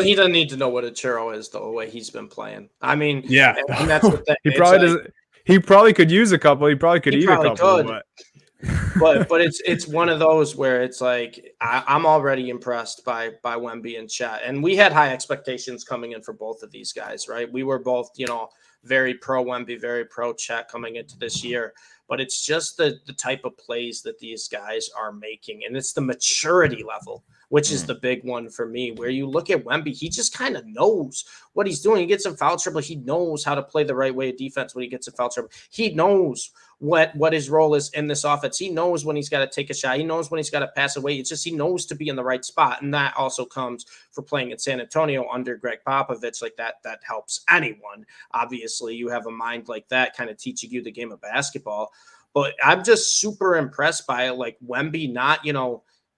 [SPEAKER 3] He doesn't need to know what a churro is, the way he's been playing. I mean,
[SPEAKER 1] yeah,
[SPEAKER 3] and that's the thing.
[SPEAKER 1] He probably doesn't. He probably could use a couple. He probably could eat a couple.
[SPEAKER 3] But it's one of those where it's like I'm already impressed by Wemby and Chet, and we had high expectations coming in for both of these guys, right? We were both, very pro Wemby, very pro Chet coming into this year. But it's just the type of plays that these guys are making, and it's the maturity level, which is the big one for me, where you look at Wemby, he just kind of knows what he's doing. He gets in foul trouble. He knows how to play the right way of defense when he gets in foul trouble. He knows what his role is in this offense. He knows when he's got to take a shot. He knows when he's got to pass away. It's just he knows to be in the right spot, and that also comes for playing in San Antonio under Greg Popovich. Like that helps anyone. Obviously, you have a mind like that kind of teaching you the game of basketball. But I'm just super impressed by it. Like Wemby not,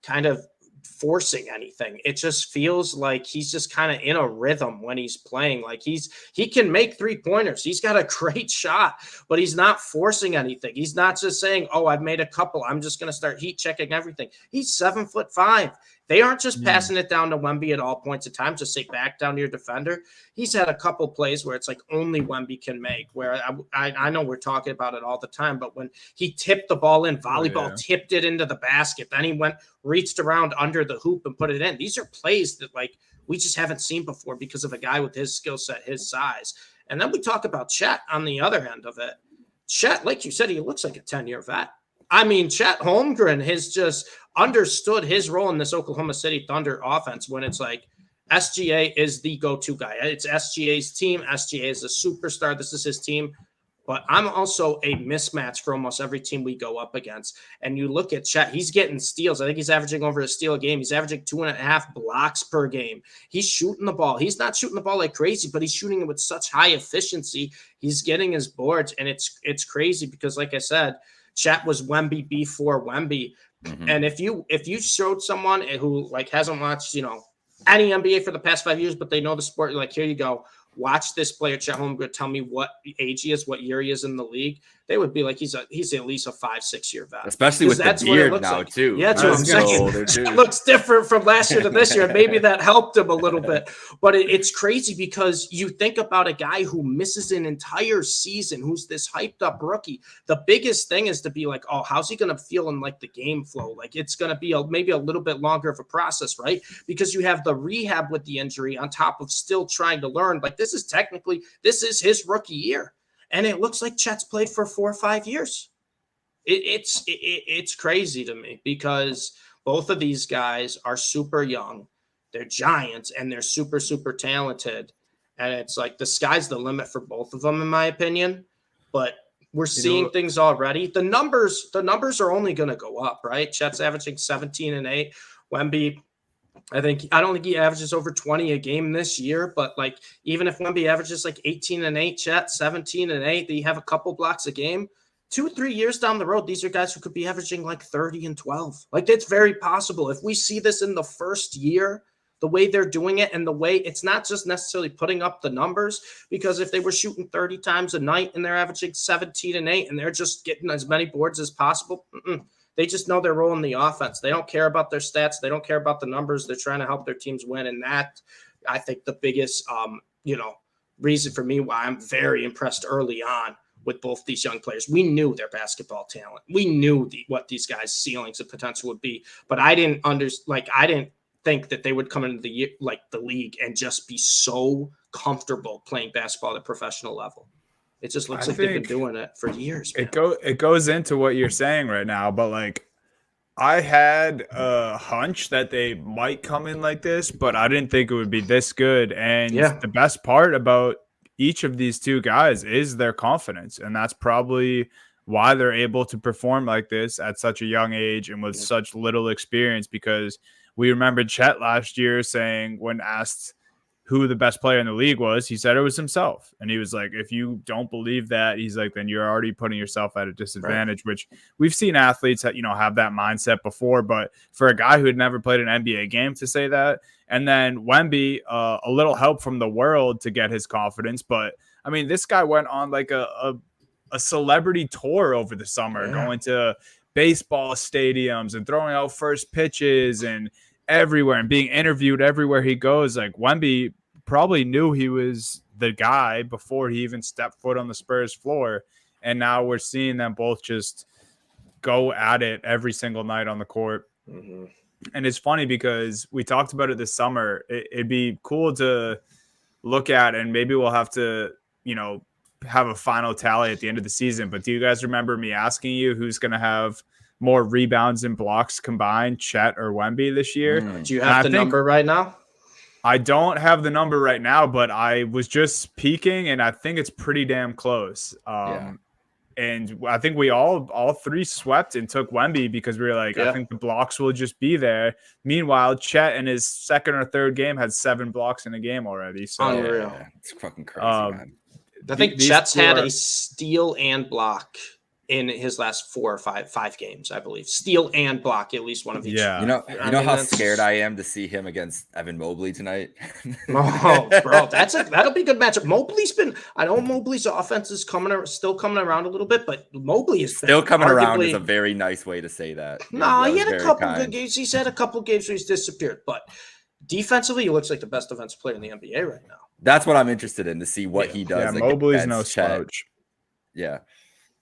[SPEAKER 3] kind of forcing anything. It just feels like he's just kind of in a rhythm when he's playing. Like he can make 3-pointers. He's got a great shot, but he's not forcing anything. He's not just saying, "Oh, I've made a couple, I'm just going to start heat checking everything." He's 7'5". They aren't just passing it down to Wemby at all points of time. Just say back down to your defender. He's had a couple plays where it's like only Wemby can make, where I know we're talking about it all the time, but when he tipped the ball in volleyball, tipped it into the basket, then he reached around under the hoop and put it in. These are plays that like we just haven't seen before because of a guy with his skill set, his size. And then we talk about Chet on the other end of it. Chet, like you said, he looks like a 10-year vet. I mean, Chet Holmgren has just understood his role in this Oklahoma City Thunder offense when it's like SGA is the go-to guy. It's SGA's team. SGA is a superstar. This is his team. But I'm also a mismatch for almost every team we go up against. And you look at Chet, he's getting steals. I think he's averaging over a steal a game. He's averaging 2.5 blocks per game. He's shooting the ball. He's not shooting the ball like crazy, but he's shooting it with such high efficiency. He's getting his boards, and it's crazy because, like I said, Chet was Wemby before Wemby. Mm-hmm. And if you showed someone who like hasn't watched, any NBA for the past 5 years, but they know the sport, like, here you go. Watch this player, Chet Holmgren, tell me what age he is, what year he is in the league. They would be like, he's at least a 5-6 year vet.
[SPEAKER 2] Especially with the beard now, like. Too.
[SPEAKER 3] Yeah, that's what I'm saying. It looks different from last year to this year. And maybe that helped him a little bit. But it's crazy because you think about a guy who misses an entire season, who's this hyped up rookie. The biggest thing is to be like, oh, how's he going to feel in like the game flow? Like it's going to be maybe a little bit longer of a process, right? Because you have the rehab with the injury on top of still trying to learn. Like this is his rookie year. And it looks like Chet's played for 4 or 5 years. It's crazy to me because both of these guys are super young. They're giants and they're super, super talented. And it's like the sky's the limit for both of them, in my opinion. But we're seeing things already. The numbers are only going to go up, right? Chet's averaging 17 and 8. Wemby, I don't think he averages over 20 a game this year, but like even if Wemby averages like 18 and 8, Chet 17 and 8, they have a couple blocks a game. 2-3 years down the road, these are guys who could be averaging like 30 and 12. Like it's very possible if we see this in the first year, the way they're doing it and the way it's not just necessarily putting up the numbers, because if they were shooting 30 times a night and they're averaging 17 and 8 and they're just getting as many boards as possible, they just know their role in the offense. They don't care about their stats. They don't care about the numbers. They're trying to help their teams win. And that, I think, the biggest, reason for me why I'm very impressed early on with both these young players. We knew their basketball talent. We knew what these guys' ceilings and potential would be. But I didn't think that they would come into the league and just be so comfortable playing basketball at a professional level. It just looks like they've been doing it for years. Man.
[SPEAKER 1] It goes into what you're saying right now, but like I had a hunch that they might come in like this, but I didn't think it would be this good. And the best part about each of these two guys is their confidence, and that's probably why they're able to perform like this at such a young age and with such little experience. Because we remember Chet last year saying, when asked who the best player in the league was, he said it was himself. And he was like, if you don't believe that, he's like, then you're already putting yourself at a disadvantage, which we've seen athletes that, have that mindset before. But for a guy who had never played an NBA game to say that, and then Wemby, a little help from the world to get his confidence. But I mean, this guy went on like a celebrity tour over the summer, going to baseball stadiums and throwing out first pitches and everywhere and being interviewed everywhere he goes. Like Wemby probably knew he was the guy before he even stepped foot on the Spurs floor. And now we're seeing them both just go at it every single night on the court. Mm-hmm. And it's funny because we talked about it this summer. It'd be cool to look at, and maybe we'll have to, have a final tally at the end of the season. But do you guys remember me asking you who's going to have more rebounds and blocks combined, Chet or Wemby this year?
[SPEAKER 3] Do you have the number right now?
[SPEAKER 1] I don't have the number right now, but I was just peeking, and I think it's pretty damn close. And I think we all three swept and took Wemby because we were like, I think the blocks will just be there. Meanwhile, Chet in his second or third game had 7 blocks in a game already. So
[SPEAKER 3] unreal.
[SPEAKER 2] It's fucking crazy, man.
[SPEAKER 3] I think Chet's had a steal and block in his last 4 or 5 games, I believe. Steal and block, at least one of each.
[SPEAKER 2] Yeah. You know how scared I am to see him against Evan Mobley tonight?
[SPEAKER 3] Oh, bro, that'll be a good matchup. I know Mobley's offense is still coming around a little bit, but Mobley is
[SPEAKER 2] still coming around is a very nice way to say that.
[SPEAKER 3] No, he had a couple good games. He's had a couple games where he's disappeared, but defensively, he looks like the best defensive player in the NBA right now.
[SPEAKER 2] That's what I'm interested in, to see what he does.
[SPEAKER 1] Yeah, Mobley's no slouch.
[SPEAKER 2] Yeah.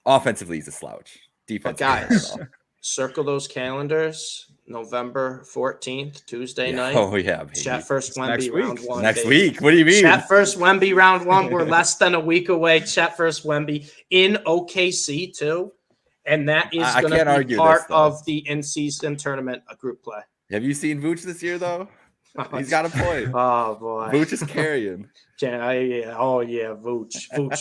[SPEAKER 2] Offensively, he's a slouch. Defensively,
[SPEAKER 3] guys, circle those calendars. November 14th, Tuesday night.
[SPEAKER 2] Oh, yeah. Baby.
[SPEAKER 3] Chet first Wemby round 1.
[SPEAKER 2] Next week. What do you mean?
[SPEAKER 3] Chet first Wemby round 1. We're less than a week away. Chet first Wemby in OKC, too. And that is going to be part of the in-season tournament, a group play.
[SPEAKER 2] Have you seen Vooch this year, though? He's got a point.
[SPEAKER 3] Oh boy,
[SPEAKER 2] Vooch is carrying.
[SPEAKER 3] Vooch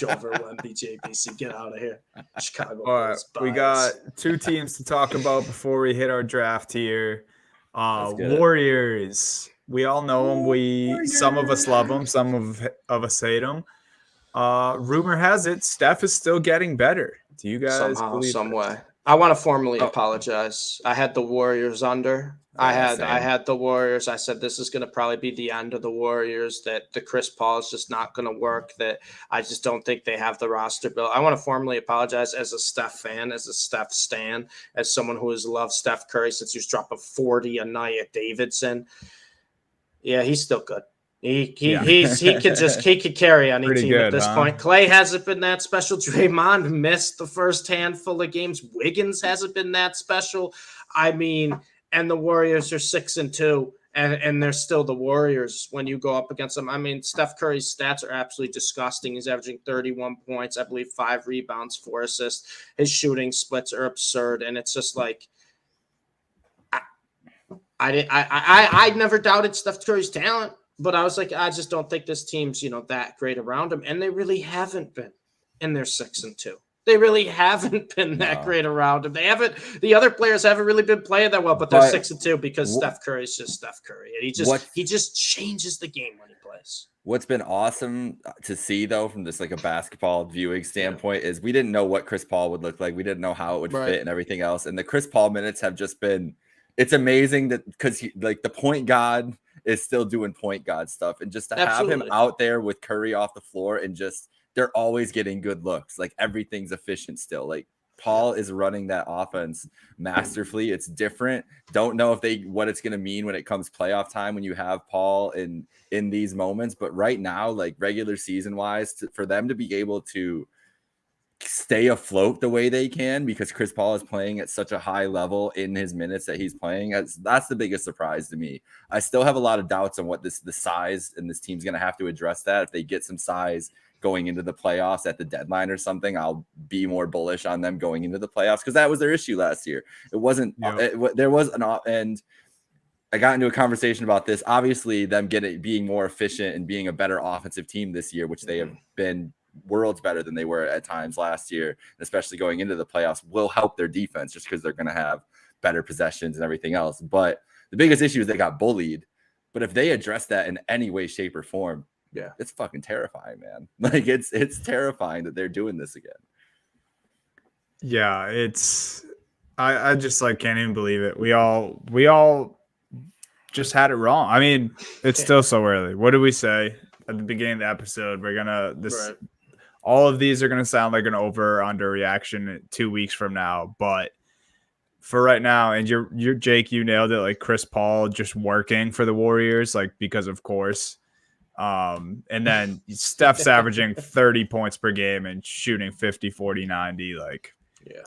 [SPEAKER 3] over Wemby, JBC. Get out of here, Chicago
[SPEAKER 1] All right,
[SPEAKER 3] Bulls.
[SPEAKER 1] we got two teams to talk about before we hit our draft here. Warriors. We all know them. Some of us love them. Some of us hate them. Rumor has it Steph is still getting better. Do you guys
[SPEAKER 3] somehow,
[SPEAKER 1] believe
[SPEAKER 3] some
[SPEAKER 1] that?
[SPEAKER 3] way? I want to formally apologize. I had the Warriors under.
[SPEAKER 2] Yeah,
[SPEAKER 3] I had the Warriors. I said this is going to probably be the end of the Warriors. That the Chris Paul is just not going to work. That I just don't think they have the roster built. I want to formally apologize as a Steph fan, as a Steph stan, as someone who has loved Steph Curry since he was dropping 40 a night at Davidson. Yeah, he's still good. He could carry any
[SPEAKER 1] Pretty
[SPEAKER 3] team
[SPEAKER 1] good,
[SPEAKER 3] at this point. Clay hasn't been that special. Draymond missed the first handful of games. Wiggins hasn't been that special. I mean, and the Warriors are 6-2, and they're still the Warriors when you go up against them. I mean, Steph Curry's stats are absolutely disgusting. He's averaging 31 points, I believe 5 rebounds, 4 assists. His shooting splits are absurd, and it's just like I never doubted Steph Curry's talent. But I was like, I just don't think this team's, that great around him. And they really haven't been. And they're 6-2. They really haven't been that great around him. The other players haven't really been playing that well, but they're 6-2 because Steph Curry's just Steph Curry. And he just changes the game when he plays.
[SPEAKER 2] What's been awesome to see, though, from just like a basketball viewing standpoint is we didn't know what Chris Paul would look like. We didn't know how it would fit and everything else. And the Chris Paul minutes have just been, it's amazing that because the point guard is still doing point guard stuff, and just to have him out there with Curry off the floor and just they're always getting good looks. Like everything's efficient still. Like Paul is running that offense masterfully. It's different. Don't know what it's going to mean when it comes playoff time when you have Paul in these moments. But right now, like regular season wise, for them to be able to stay afloat the way they can because Chris Paul is playing at such a high level in his minutes that he's playing. That's the biggest surprise to me. I still have a lot of doubts on what the size and this team's going to have to address that. If they get some size going into the playoffs at the deadline or something, I'll be more bullish on them going into the playoffs because that was their issue last year. It wasn't, there was and I got into a conversation about this. Obviously them being more efficient and being a better offensive team this year, which they have been worlds better than they were at times last year, especially going into the playoffs, will help their defense just because they're going to have better possessions and everything else. But the biggest issue is they got bullied. But if they address that in any way, shape, or form, it's fucking terrifying, man. Like it's terrifying that they're doing this again.
[SPEAKER 1] Yeah, I just can't even believe it. We all just had it wrong. I mean, it's still so early. What did we say at the beginning of the episode? We're gonna all of these are gonna sound like an over or under reaction 2 weeks from now, but for right now, and you're Jake, you nailed it. Like Chris Paul just working for the Warriors, like because of course. And then Steph's averaging 30 points per game and shooting 50, 40, 90. Like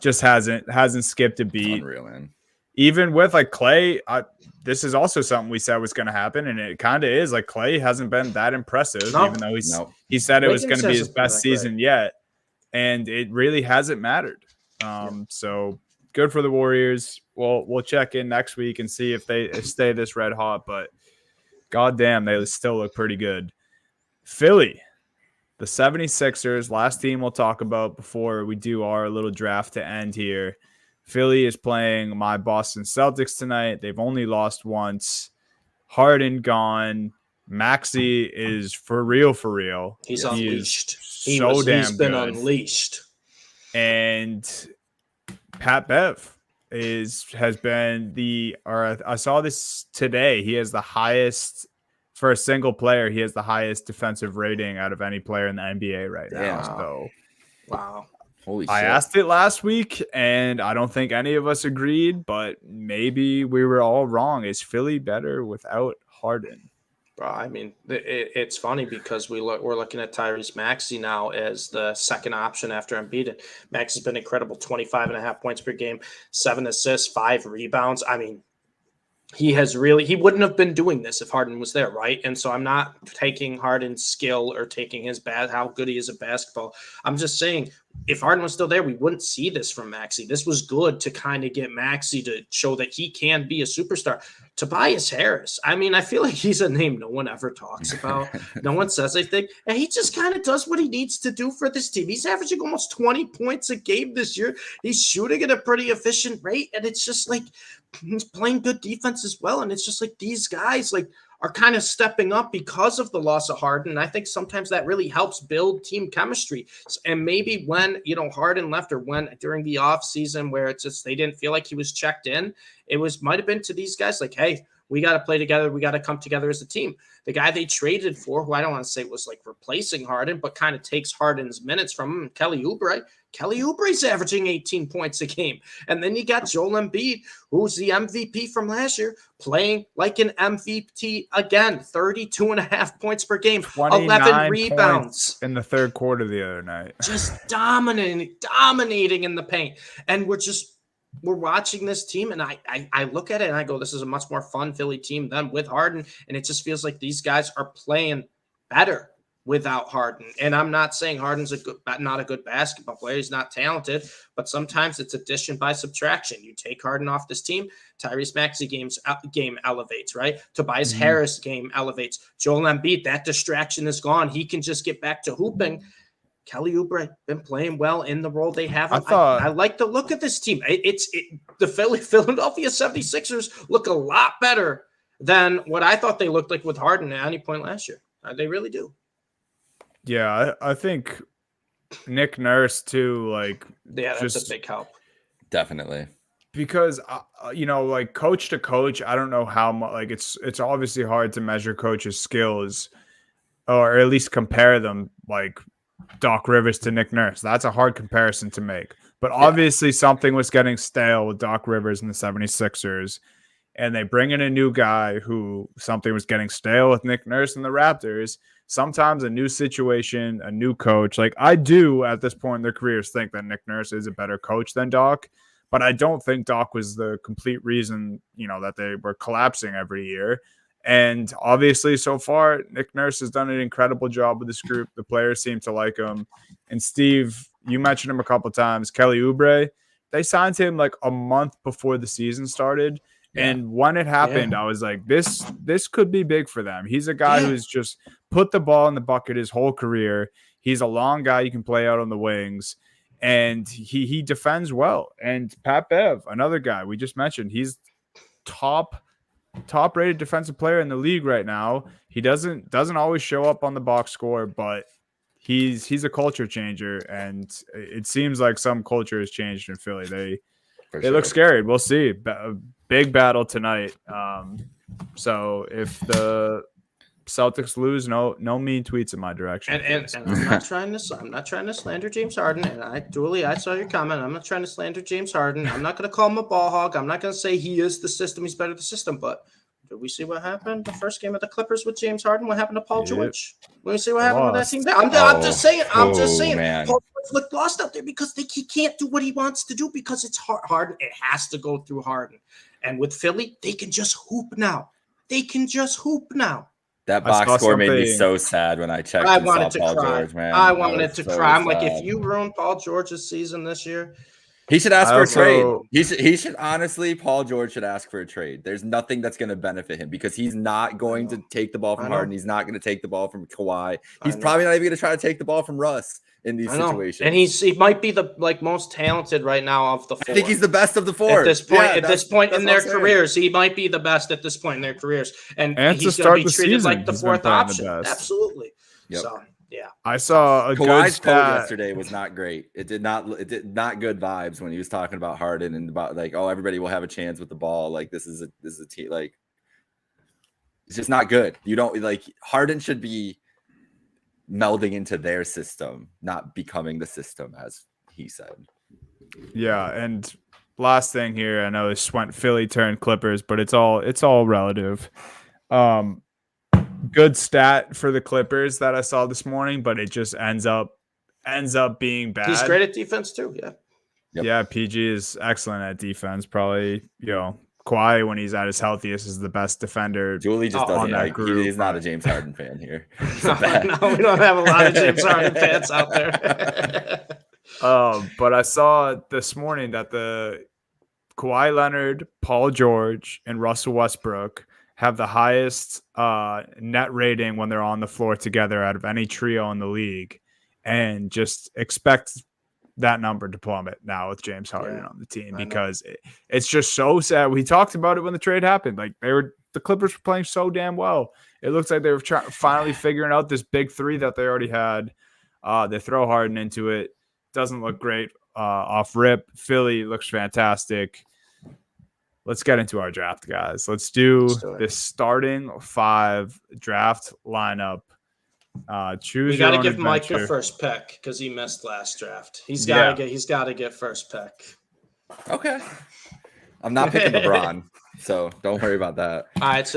[SPEAKER 1] just hasn't skipped a beat.
[SPEAKER 2] Unreal, man.
[SPEAKER 1] Even with Clay, this is also something we said was going to happen, and it kind of is. Like Clay hasn't been that impressive, even though he said it was going to be his best season yet, and it really hasn't mattered. So good for the Warriors. We'll check in next week and see if they stay this red hot, but goddamn, they still look pretty good. Philly, the 76ers, last team we'll talk about before we do our little draft to end here. Philly is playing my Boston Celtics tonight. They've only lost once. Harden gone. Maxey is for real.
[SPEAKER 3] He's unleashed.
[SPEAKER 1] He's been
[SPEAKER 3] unleashed.
[SPEAKER 1] And Pat Bev has been I saw this today. He has the highest for a single player. He has the highest defensive rating out of any player in the NBA right now. So
[SPEAKER 3] wow.
[SPEAKER 2] Holy shit.
[SPEAKER 1] I asked it last week, and I don't think any of us agreed, but maybe we were all wrong. Is Philly better without Harden?
[SPEAKER 3] Bro, I mean, it's funny because we're looking at Tyrese Maxey now as the second option after Embiid. Maxey's been incredible, 25.5 points per game, 7 assists, 5 rebounds. I mean, he wouldn't have been doing this if Harden was there, right? And so I'm not taking Harden's skill or taking how good he is at basketball. I'm just saying if Harden was still there, we wouldn't see this from Maxey. This was good to kind of get Maxey to show that he can be a superstar. Tobias Harris, I mean, I feel like he's a name no one ever talks about. No one says anything. And he just kind of does what he needs to do for this team. He's averaging almost 20 points a game this year. He's shooting at a pretty efficient rate. And it's just like he's playing good defense as well. And it's just like these guys like are kind of stepping up because of the loss of Harden. And I think sometimes that really helps build team chemistry. And maybe when, Harden left or when during the off season where it's just, they didn't feel like he was checked in, it might've been to these guys like, hey, we got to play together. We got to come together as a team. The guy they traded for, who I don't want to say was like replacing Harden, but kind of takes Harden's minutes from him, Kelly Oubre. Kelly Oubre's averaging 18 points a game. And then you got Joel Embiid, who's the MVP from last year, playing like an MVP again, 32.5 points per game, 11 rebounds.
[SPEAKER 1] In the third quarter the other night.
[SPEAKER 3] Just dominating in the paint. And we're watching this team, and I look at it and I go, this is a much more fun Philly team than with Harden. And it just feels like these guys are playing better without Harden. And I'm not saying Harden's not a good basketball player. He's not talented, but sometimes it's addition by subtraction. You take Harden off this team, Tyrese Maxey game elevates, right? Tobias Harris game elevates. Joel Embiid, that distraction is gone. He can just get back to hooping. Kelly Oubre been playing well in the role they have. I like the look of this team. The Philadelphia 76ers look a lot better than what I thought they looked like with Harden at any point last year. They really do.
[SPEAKER 1] Yeah, I think Nick Nurse too.
[SPEAKER 3] That's a big help.
[SPEAKER 2] Definitely.
[SPEAKER 1] Because like coach to coach, I don't know how much. Like it's obviously hard to measure coaches' skills, or at least compare them. Like Doc Rivers to Nick Nurse. That's a hard comparison to make. But obviously something was getting stale with Doc Rivers and the 76ers. And they bring in a new guy who something was getting stale with Nick Nurse and the Raptors. Sometimes a new situation, a new coach. Like I do at this point in their careers think that Nick Nurse is a better coach than Doc. But I don't think Doc was the complete reason, that they were collapsing every year. And obviously, so far, Nick Nurse has done an incredible job with this group. The players seem to like him. And Steve, you mentioned him a couple of times. Kelly Oubre, they signed him like a month before the season started. Yeah. And when it happened, I was like, this could be big for them. He's a guy who's just put the ball in the bucket his whole career. He's a long guy you can play out on the wings. And he defends well. And Pat Bev, another guy we just mentioned, he's top-rated defensive player in the league right now. He doesn't always show up on the box score, but he's a culture changer, and it seems like some culture has changed in Philly. They look scared. We'll see. Big battle tonight. So if the Celtics lose, no mean tweets in my direction.
[SPEAKER 3] And I'm not trying to slander James Harden. And I saw your comment. I'm not trying to slander James Harden. I'm not going to call him a ball hog. I'm not going to say he is the system. He's better than the system. But did we see what happened the first game of the Clippers with James Harden? What happened to Paul George? Let me see what happened with that team. I'm just saying. Man. Paul George looked lost out there because he can't do what he wants to do because it's Harden. It has to go through Harden. And with Philly, they can just hoop now.
[SPEAKER 2] That box score made me so sad when I checked and saw Paul George, man.
[SPEAKER 3] I wanted to cry. I'm like, if you ruin Paul George's season this year,
[SPEAKER 2] he should ask for a trade. He should honestly, Paul George should ask for a trade. There's nothing that's going to benefit him because he's not going to take the ball from Harden. He's not going to take the ball from Kawhi. He's probably not even going to try to take the ball from Russ in these situations.
[SPEAKER 3] And he might be the most talented right now of the four.
[SPEAKER 2] I think he's the best of the four.
[SPEAKER 3] At this point in their careers, he might be the best at this point in their caars. And he's going to be treated like the fourth option. Absolutely.
[SPEAKER 2] Yep.
[SPEAKER 3] So, yeah.
[SPEAKER 1] I saw a
[SPEAKER 2] Kawhi's quote yesterday was not great. It did not good vibes when he was talking about Harden and about like, oh, everybody will have a chance with the ball. Like this is a team. Like it's just not good. You don't like Harden should be melding into their system, not becoming the system, as he said.
[SPEAKER 1] Yeah, and last thing here, I know this went Philly turned Clippers, but it's all relative. Good stat for the Clippers that I saw this morning, but it just ends up being bad.
[SPEAKER 3] He's great at defense too. Yeah.
[SPEAKER 2] Yep.
[SPEAKER 1] Yeah, PG is excellent at defense. Probably, Kawhi, when he's at his healthiest, is the best defender.
[SPEAKER 2] Julie just doesn't like he's not a James Harden fan here.
[SPEAKER 3] No, we don't have a lot of James Harden fans out there.
[SPEAKER 1] But I saw this morning that the Kawhi Leonard, Paul George, and Russell Westbrook have the highest net rating when they're on the floor together out of any trio in the league, and just expect that number to plummet now with James Harden on the team, because it's just so sad. We talked about it when the trade happened. Like, the Clippers were playing so damn well. It looks like they were finally figuring out this big three that they already had. They throw Harden into it. Doesn't look great off rip. Philly looks fantastic. Let's get into our draft, guys. Let's do this starting 5 draft lineup. Choose.
[SPEAKER 3] We got to give Mike the first pick because he missed last draft. He's got to get first pick.
[SPEAKER 2] Okay. I'm not picking LeBron, so don't worry about that.
[SPEAKER 3] All right.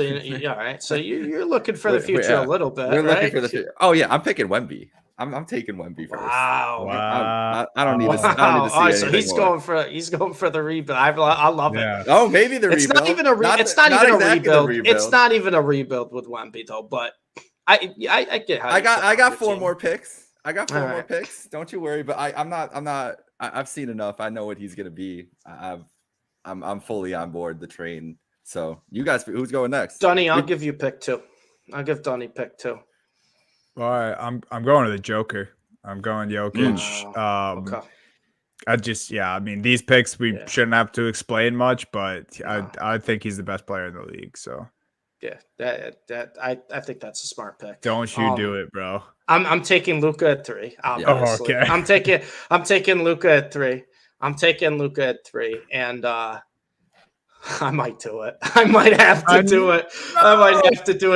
[SPEAKER 3] So you're looking for the future a little bit.
[SPEAKER 2] We're looking for the future. Oh yeah, I'm picking Wemby. I'm taking Wemby first.
[SPEAKER 3] Wow.
[SPEAKER 2] I don't need to. I don't need to see
[SPEAKER 3] so he's going for the rebuild. I love it.
[SPEAKER 2] Oh, maybe the rebuild.
[SPEAKER 3] It's not even a rebuild. It's not even a rebuild with Wemby though. But I get how
[SPEAKER 2] I got 4 more picks. I got 4 more picks. Don't you worry. But I'm not. I've seen enough. I know what he's gonna be. I'm fully on board the train. So you guys, who's going next?
[SPEAKER 3] Dunny, I'll give you pick 2. I'll give Dunny pick 2.
[SPEAKER 1] All right, I'm going to the Joker. I'm going Jokic.
[SPEAKER 3] Okay.
[SPEAKER 1] I mean, these picks we shouldn't have to explain much, but I think he's the best player in the league. So
[SPEAKER 3] yeah, I think that's a smart pick.
[SPEAKER 1] Don't you do it, bro.
[SPEAKER 3] I'm taking Luka at 3. Obviously.
[SPEAKER 1] Okay.
[SPEAKER 3] I'm taking Luka at 3. And I might do it. I might have to do it.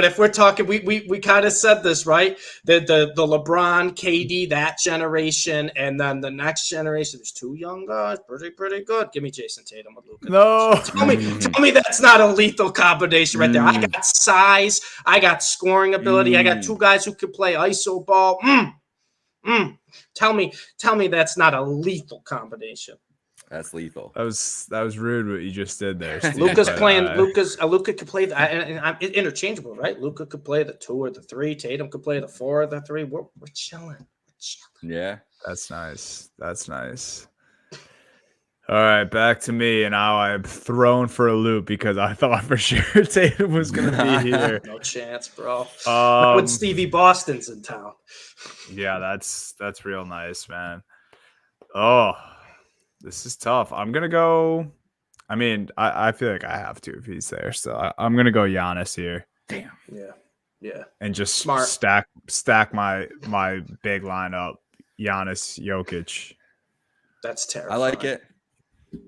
[SPEAKER 3] If we're talking, we kind of said this, right? The LeBron, KD, that generation, and then the next generation. There's 2 young guys, pretty good. Give me Jason Tatum with Luka.
[SPEAKER 1] No,
[SPEAKER 3] tell me that's not a lethal combination right there. I got size, I got scoring ability, I got 2 guys who can play iso ball. Tell me that's not a lethal combination.
[SPEAKER 2] That's lethal.
[SPEAKER 1] That was rude what you just did there, Steve.
[SPEAKER 3] Luka could play interchangeable, right? Luka could play the 2 or the 3. Tatum could play the 4 or the 3. We're chilling.
[SPEAKER 2] Yeah,
[SPEAKER 1] that's nice. All right, back to me, and now I'm thrown for a loop because I thought for sure Tatum was going to be here.
[SPEAKER 3] No chance, bro. Not when Stevie Boston's in town.
[SPEAKER 1] Yeah, that's real nice, man. Oh. This is tough. I'm going to go. I mean, I feel like I have to if he's there. So I'm going to go Giannis here.
[SPEAKER 2] Damn.
[SPEAKER 3] Yeah.
[SPEAKER 1] And just stack my big lineup. Giannis, Jokic.
[SPEAKER 3] That's terrifying.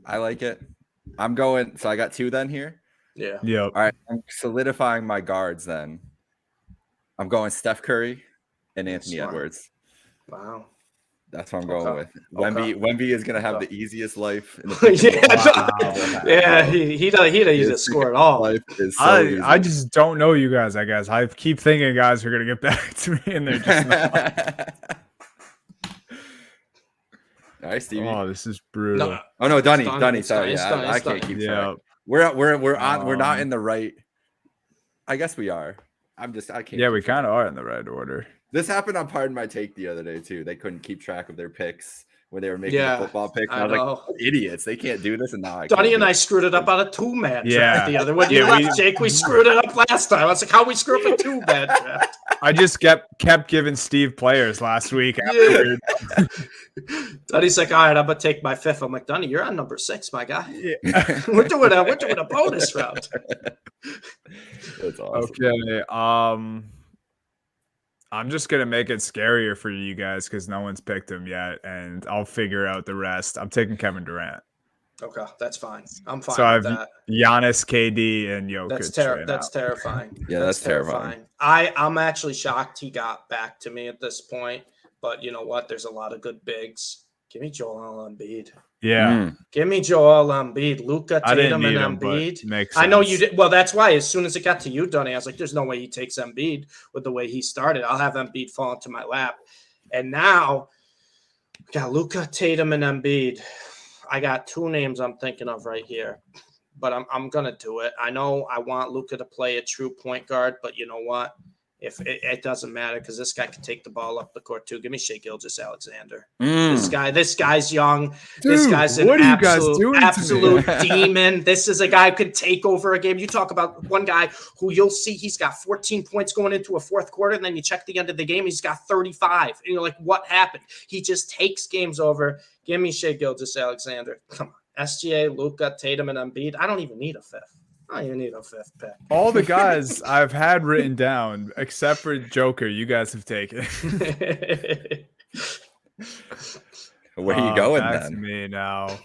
[SPEAKER 2] I like it. I'm going. So I got 2 then here.
[SPEAKER 3] Yeah.
[SPEAKER 1] Yep.
[SPEAKER 2] All right. I'm solidifying my guards then. I'm going Steph Curry and Anthony Edwards.
[SPEAKER 3] Wow.
[SPEAKER 2] That's what I'm going with. Wemby is going to have the easiest life in the
[SPEAKER 3] he doesn't score at all.
[SPEAKER 1] I just don't know you guys, I guess. I keep thinking guys are going to get back to me, and they're just not.
[SPEAKER 2] All right, Stevie.
[SPEAKER 1] Oh, this is brutal.
[SPEAKER 2] No. Oh, no, Dunny. Sorry. I can't keep track. We're not in the right. I guess we are. I can't.
[SPEAKER 1] Yeah, we kind of are in the right order.
[SPEAKER 2] This happened on Pardon My Take the other day, too. They couldn't keep track of their picks when they were making the football picks. And I was like, idiots. They can't do this. And now
[SPEAKER 3] Donnie and I screwed it up on a 2-man draft the other one. Jake, we screwed it up last time. I was like, how we screw up a 2-man draft?
[SPEAKER 1] I just kept giving Steve players last week.
[SPEAKER 3] Donnie's like, all right, I'm going to take my 5th. I'm like, Donnie, you're on number 6, my guy. Yeah. we're doing a bonus round.
[SPEAKER 2] That's awesome.
[SPEAKER 1] Okay. I'm just going to make it scarier for you guys because no one's picked him yet, and I'll figure out the rest. I'm taking Kevin Durant.
[SPEAKER 3] Okay, that's fine. I'm fine
[SPEAKER 1] so
[SPEAKER 3] with that.
[SPEAKER 1] Giannis, KD, and Jokic.
[SPEAKER 3] That's terrifying.
[SPEAKER 2] Yeah, that's terrifying.
[SPEAKER 3] I'm actually shocked he got back to me at this point, but you know what? There's a lot of good bigs. Give me Joel Embiid.
[SPEAKER 1] Yeah.
[SPEAKER 3] Give me Joel Embiid, Luka, Tatum, and Embiid. I know you did. Well, that's why as soon as it got to you, Donnie, I was like, there's no way he takes Embiid with the way he started. I'll have Embiid fall into my lap. And now we got Luka, Tatum, and Embiid. I got 2 names I'm thinking of right here, but I'm going to do it. I know I want Luka to play a true point guard, but you know what? It doesn't matter because this guy can take the ball up the court too. Give me Shea Gilgeous-Alexander. This guy's young.
[SPEAKER 1] Dude,
[SPEAKER 3] this guy's an
[SPEAKER 1] what are you guys doing
[SPEAKER 3] absolute demon. This is a guy who could take over a game. You talk about one guy who you'll see he's got 14 points going into a fourth quarter, and then you check the end of the game, he's got 35. And you're like, what happened? He just takes games over. Give me Shea Gilgeous-Alexander. Come on. SGA, Luka, Tatum, and Embiid. I don't even need a fifth. I don't even need a fifth pick.
[SPEAKER 1] All the guys I've had written down, except for Joker, you guys have taken.
[SPEAKER 2] Where are you going
[SPEAKER 1] back
[SPEAKER 2] then?
[SPEAKER 1] To me now.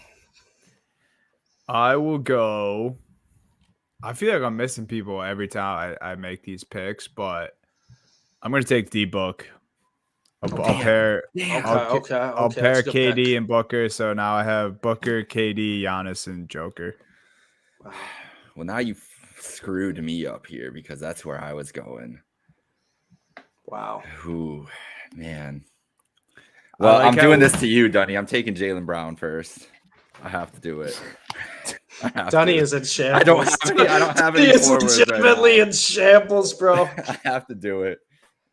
[SPEAKER 1] I will go. I feel like I'm missing people every time I make these picks, but I'm going to take D-Book. I'll pair KD
[SPEAKER 3] pick.
[SPEAKER 1] and Booker. So now I have Booker, KD, Giannis, and Joker.
[SPEAKER 3] Wow.
[SPEAKER 2] Well, now you screwed me up here because that's where I was going.
[SPEAKER 3] Wow.
[SPEAKER 2] Ooh, man. Well, I'm doing this to you, Dunny. I'm taking Jaylen Brown first. I have to do it.
[SPEAKER 3] Dunny is in shambles.
[SPEAKER 2] I don't have any
[SPEAKER 3] He is
[SPEAKER 2] forwards
[SPEAKER 3] legitimately
[SPEAKER 2] right
[SPEAKER 3] in shambles, bro.
[SPEAKER 2] I have to do it.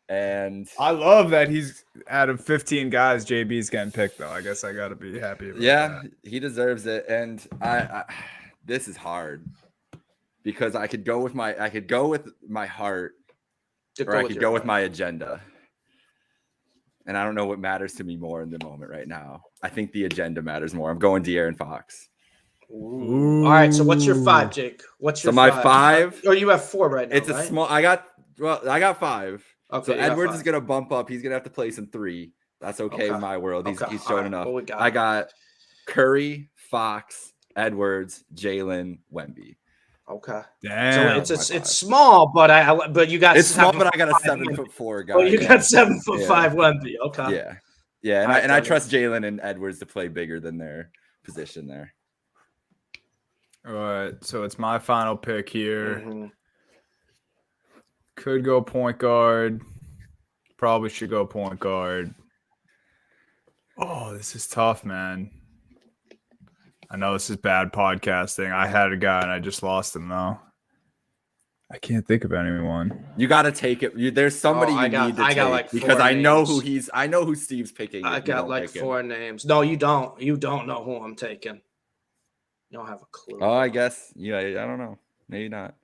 [SPEAKER 2] And
[SPEAKER 1] I love that he's out of 15 guys, JB's getting picked, though. I guess I got to be happy about that.
[SPEAKER 2] He deserves it. And I this is hard because I could go with my heart, or I could go with my agenda. And I don't know what matters to me more in the moment right now. I think the agenda matters more. I'm going De'Aaron Fox.
[SPEAKER 3] Ooh. All right. So what's your 5, Jake? What's your
[SPEAKER 2] my 5?
[SPEAKER 3] Or you have 4 right now.
[SPEAKER 2] It's a small. I got 5.
[SPEAKER 3] Okay.
[SPEAKER 2] So Edwards is gonna bump up. He's gonna have to play some 3. That's okay in my world. He's shown enough. I got Curry, Fox, Edwards, Jalen, Wemby.
[SPEAKER 3] Okay.
[SPEAKER 1] Damn.
[SPEAKER 3] So it's small, but you got
[SPEAKER 2] it's small, but I got a 7'4" guy.
[SPEAKER 3] Oh, you got 7'5" Wemby. Okay.
[SPEAKER 2] Yeah, and I trust Jalen and Edwards to play bigger than their position there.
[SPEAKER 1] All right, so it's my final pick here.
[SPEAKER 3] Mm-hmm.
[SPEAKER 1] Could go point guard. Probably should go point guard. Oh, this is tough, man. I know this is bad podcasting. I had a guy and I just lost him, though. I can't think of anyone.
[SPEAKER 2] You got to take it. There's somebody need to take because I know who Steve's picking.
[SPEAKER 3] I got like 4 names. No, you don't. You don't know who I'm taking. You don't have a clue.
[SPEAKER 2] Oh, I guess. Yeah, I don't know. Maybe not.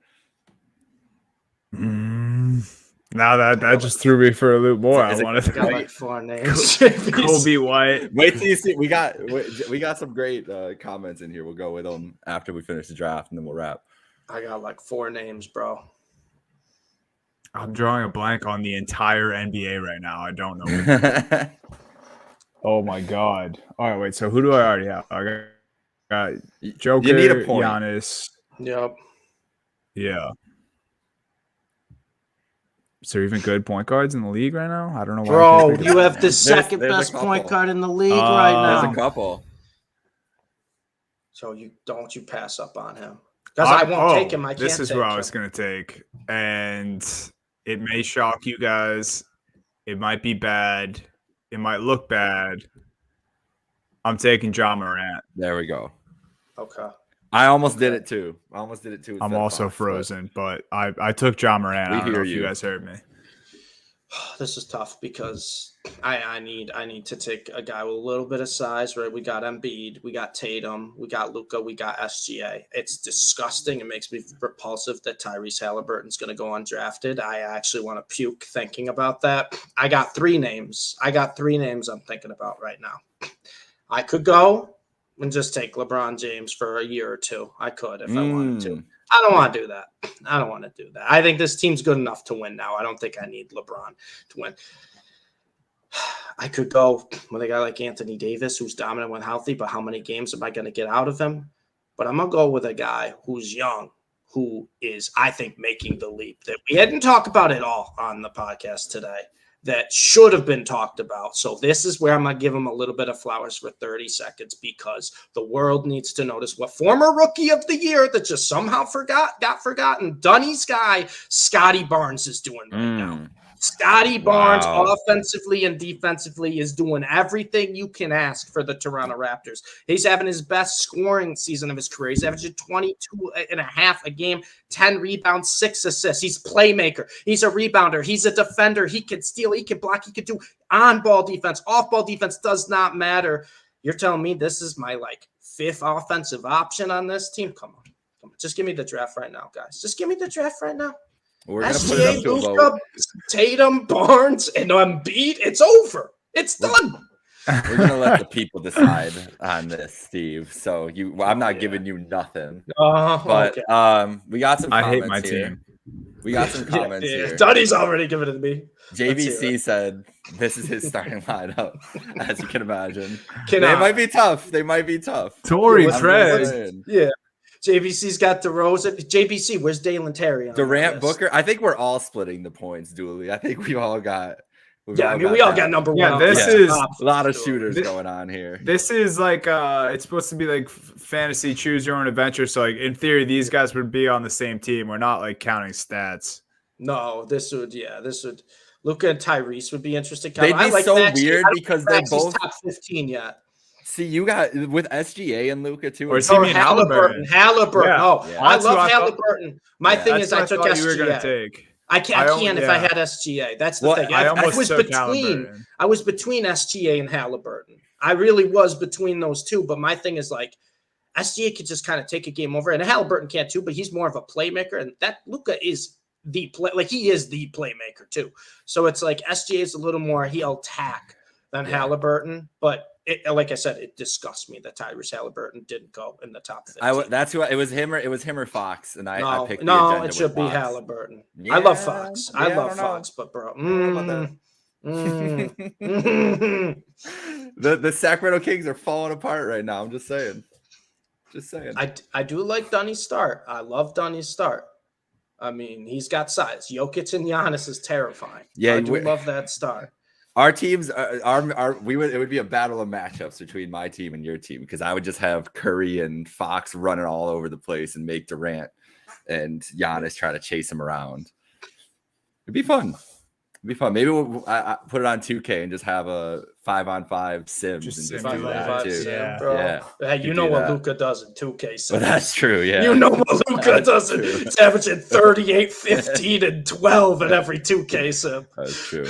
[SPEAKER 1] Now that just threw me for a loop more. I wanted to
[SPEAKER 3] got like 4 names.
[SPEAKER 1] Kobe White.
[SPEAKER 2] Wait till you see. We got some great comments in here. We'll go with them after we finish the draft, and then we'll wrap.
[SPEAKER 3] I got like 4 names, bro.
[SPEAKER 1] I'm drawing a blank on the entire NBA right now. I don't know. Oh my god! All right, wait. So who do I already have? I got Joker,
[SPEAKER 2] you need a point.
[SPEAKER 1] Giannis.
[SPEAKER 3] Yep.
[SPEAKER 1] Yeah. Is there even good point guards in the league right now? I don't know.
[SPEAKER 3] Bro, you have the second best point guard in the league right now.
[SPEAKER 2] There's a couple.
[SPEAKER 3] So you pass up on him. Because I won't take him.
[SPEAKER 1] This is who I was going to take. And it may shock you guys. It might be bad. It might look bad. I'm taking John Morant.
[SPEAKER 2] There we go.
[SPEAKER 3] Okay.
[SPEAKER 2] I almost did it too.
[SPEAKER 1] I'm also frozen, but I took John Morant. I don't know if you guys heard me.
[SPEAKER 3] This is tough because I need to take a guy with a little bit of size, right? We got Embiid, we got Tatum, we got Luka, we got SGA. It's disgusting. It makes me repulsive that Tyrese Halliburton's going to go undrafted. I actually want to puke thinking about that. I got 3 names. I'm thinking about right now. I could go and just take LeBron James for a year or 2. I could if I wanted to. I don't want to do that. I think this team's good enough to win now. I don't think I need LeBron to win. I could go with a guy like Anthony Davis, who's dominant when healthy, but how many games am I going to get out of him? But I'm going to go with a guy who's young, who is, I think, making the leap that we hadn't talked about at all on the podcast today. That should have been talked about. So this is where I'm going to give him a little bit of flowers for 30 seconds because the world needs to notice what former rookie of the year that just somehow got forgotten, Dunny's guy, Scotty Barnes is doing right now. Scotty Barnes, offensively and defensively, is doing everything you can ask for the Toronto Raptors. He's having his best scoring season of his career. He's averaging 22 and a half a game, 10 rebounds, 6 assists. He's playmaker. He's a rebounder. He's a defender. He can steal. He can block. He can do on-ball defense. Off-ball defense does not matter. You're telling me this is my, like, 5th offensive option on this team? Come on. Just give me the draft right now, guys. Just give me the draft right now.
[SPEAKER 2] We're going to put it up to a vote.
[SPEAKER 3] Tatum, Barnes, and Embiid. It's over. It's done.
[SPEAKER 2] We're going to let the people decide on this, Steve. So I'm not giving you nothing. But okay. We got some comments. I hate my team. We got some comments here.
[SPEAKER 3] Donnie's already given it to me.
[SPEAKER 2] JVC said this is his starting lineup, as you can imagine. They might be tough.
[SPEAKER 1] Torrey Trez.
[SPEAKER 3] Yeah. JVC's got DeRozan. JVC, where's Dalen Terry?
[SPEAKER 2] Durant, Booker. I think we're all splitting the points, Dooley. I think we all got.
[SPEAKER 3] We all got number one.
[SPEAKER 1] Yeah, this is
[SPEAKER 2] a lot of shooters going on here.
[SPEAKER 1] This is like it's supposed to be like fantasy choose your own adventure. So like in theory, these guys would be on the same team. We're not like counting stats.
[SPEAKER 3] No, this would. Luka and Tyrese would be interesting.
[SPEAKER 2] They'd be so weird because they're both
[SPEAKER 3] top 15 yet.
[SPEAKER 2] See, you got with SGA and Luka too.
[SPEAKER 1] Or Halliburton.
[SPEAKER 3] Halliburton.
[SPEAKER 1] Yeah.
[SPEAKER 3] Oh, yeah. I love Halliburton. My thing is, I took SGA.
[SPEAKER 1] You were gonna take.
[SPEAKER 3] I can't if I had SGA. That's the thing. I was between SGA and Halliburton. I really was between those two. But my thing is like SGA could just kind of take a game over, and Halliburton can't too. But he's more of a playmaker, and that Luka is he is the playmaker too. So it's like SGA is a little more he'll attack than Halliburton, but. Like I said, it disgusts me that Tyrese Halliburton didn't go in the top 15.
[SPEAKER 2] That's who it was him or Fox, and I picked.
[SPEAKER 3] It should be Halliburton. Yeah, I love Fox. I love Fox, but bro,
[SPEAKER 2] the Sacramento Kings are falling apart right now. I'm just saying.
[SPEAKER 3] I do like Dunny's start. I love Dunny's start. I mean, he's got size. Jokic and Giannis is terrifying.
[SPEAKER 2] Yeah,
[SPEAKER 3] I do love that start.
[SPEAKER 2] Our teams it would be a battle of matchups between my team and your team because I would just have Curry and Fox running all over the place and make Durant and Giannis try to chase him around. It'd be fun. Maybe we'll put it on 2K and just have a 5-on-5 Sims.
[SPEAKER 3] Just
[SPEAKER 2] and just
[SPEAKER 3] 5-on-5
[SPEAKER 2] too.
[SPEAKER 3] Sim, bro.
[SPEAKER 2] Yeah.
[SPEAKER 3] Hey, you know what Luka does in 2K Sims.
[SPEAKER 2] Well, that's true, yeah.
[SPEAKER 3] You know what Luka does. He's averaging 38, 15, and 12 in every 2K Sim.
[SPEAKER 2] That's true.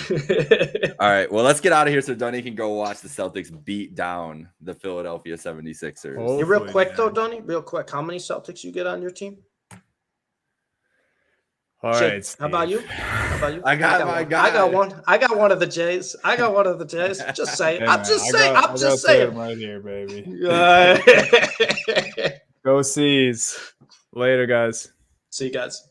[SPEAKER 2] All right, well, let's get out of here so Dunny can go watch the Celtics beat down the Philadelphia 76ers.
[SPEAKER 3] Hopefully, real quick, though, Dunny, real quick. How many Celtics you get on your team?
[SPEAKER 1] All right, Steve.
[SPEAKER 3] How about you?
[SPEAKER 2] I got my guy.
[SPEAKER 3] I got one of the Jays. Just saying. I'm just saying.
[SPEAKER 1] Right here, baby. Go C's. Later, guys.
[SPEAKER 3] See you guys.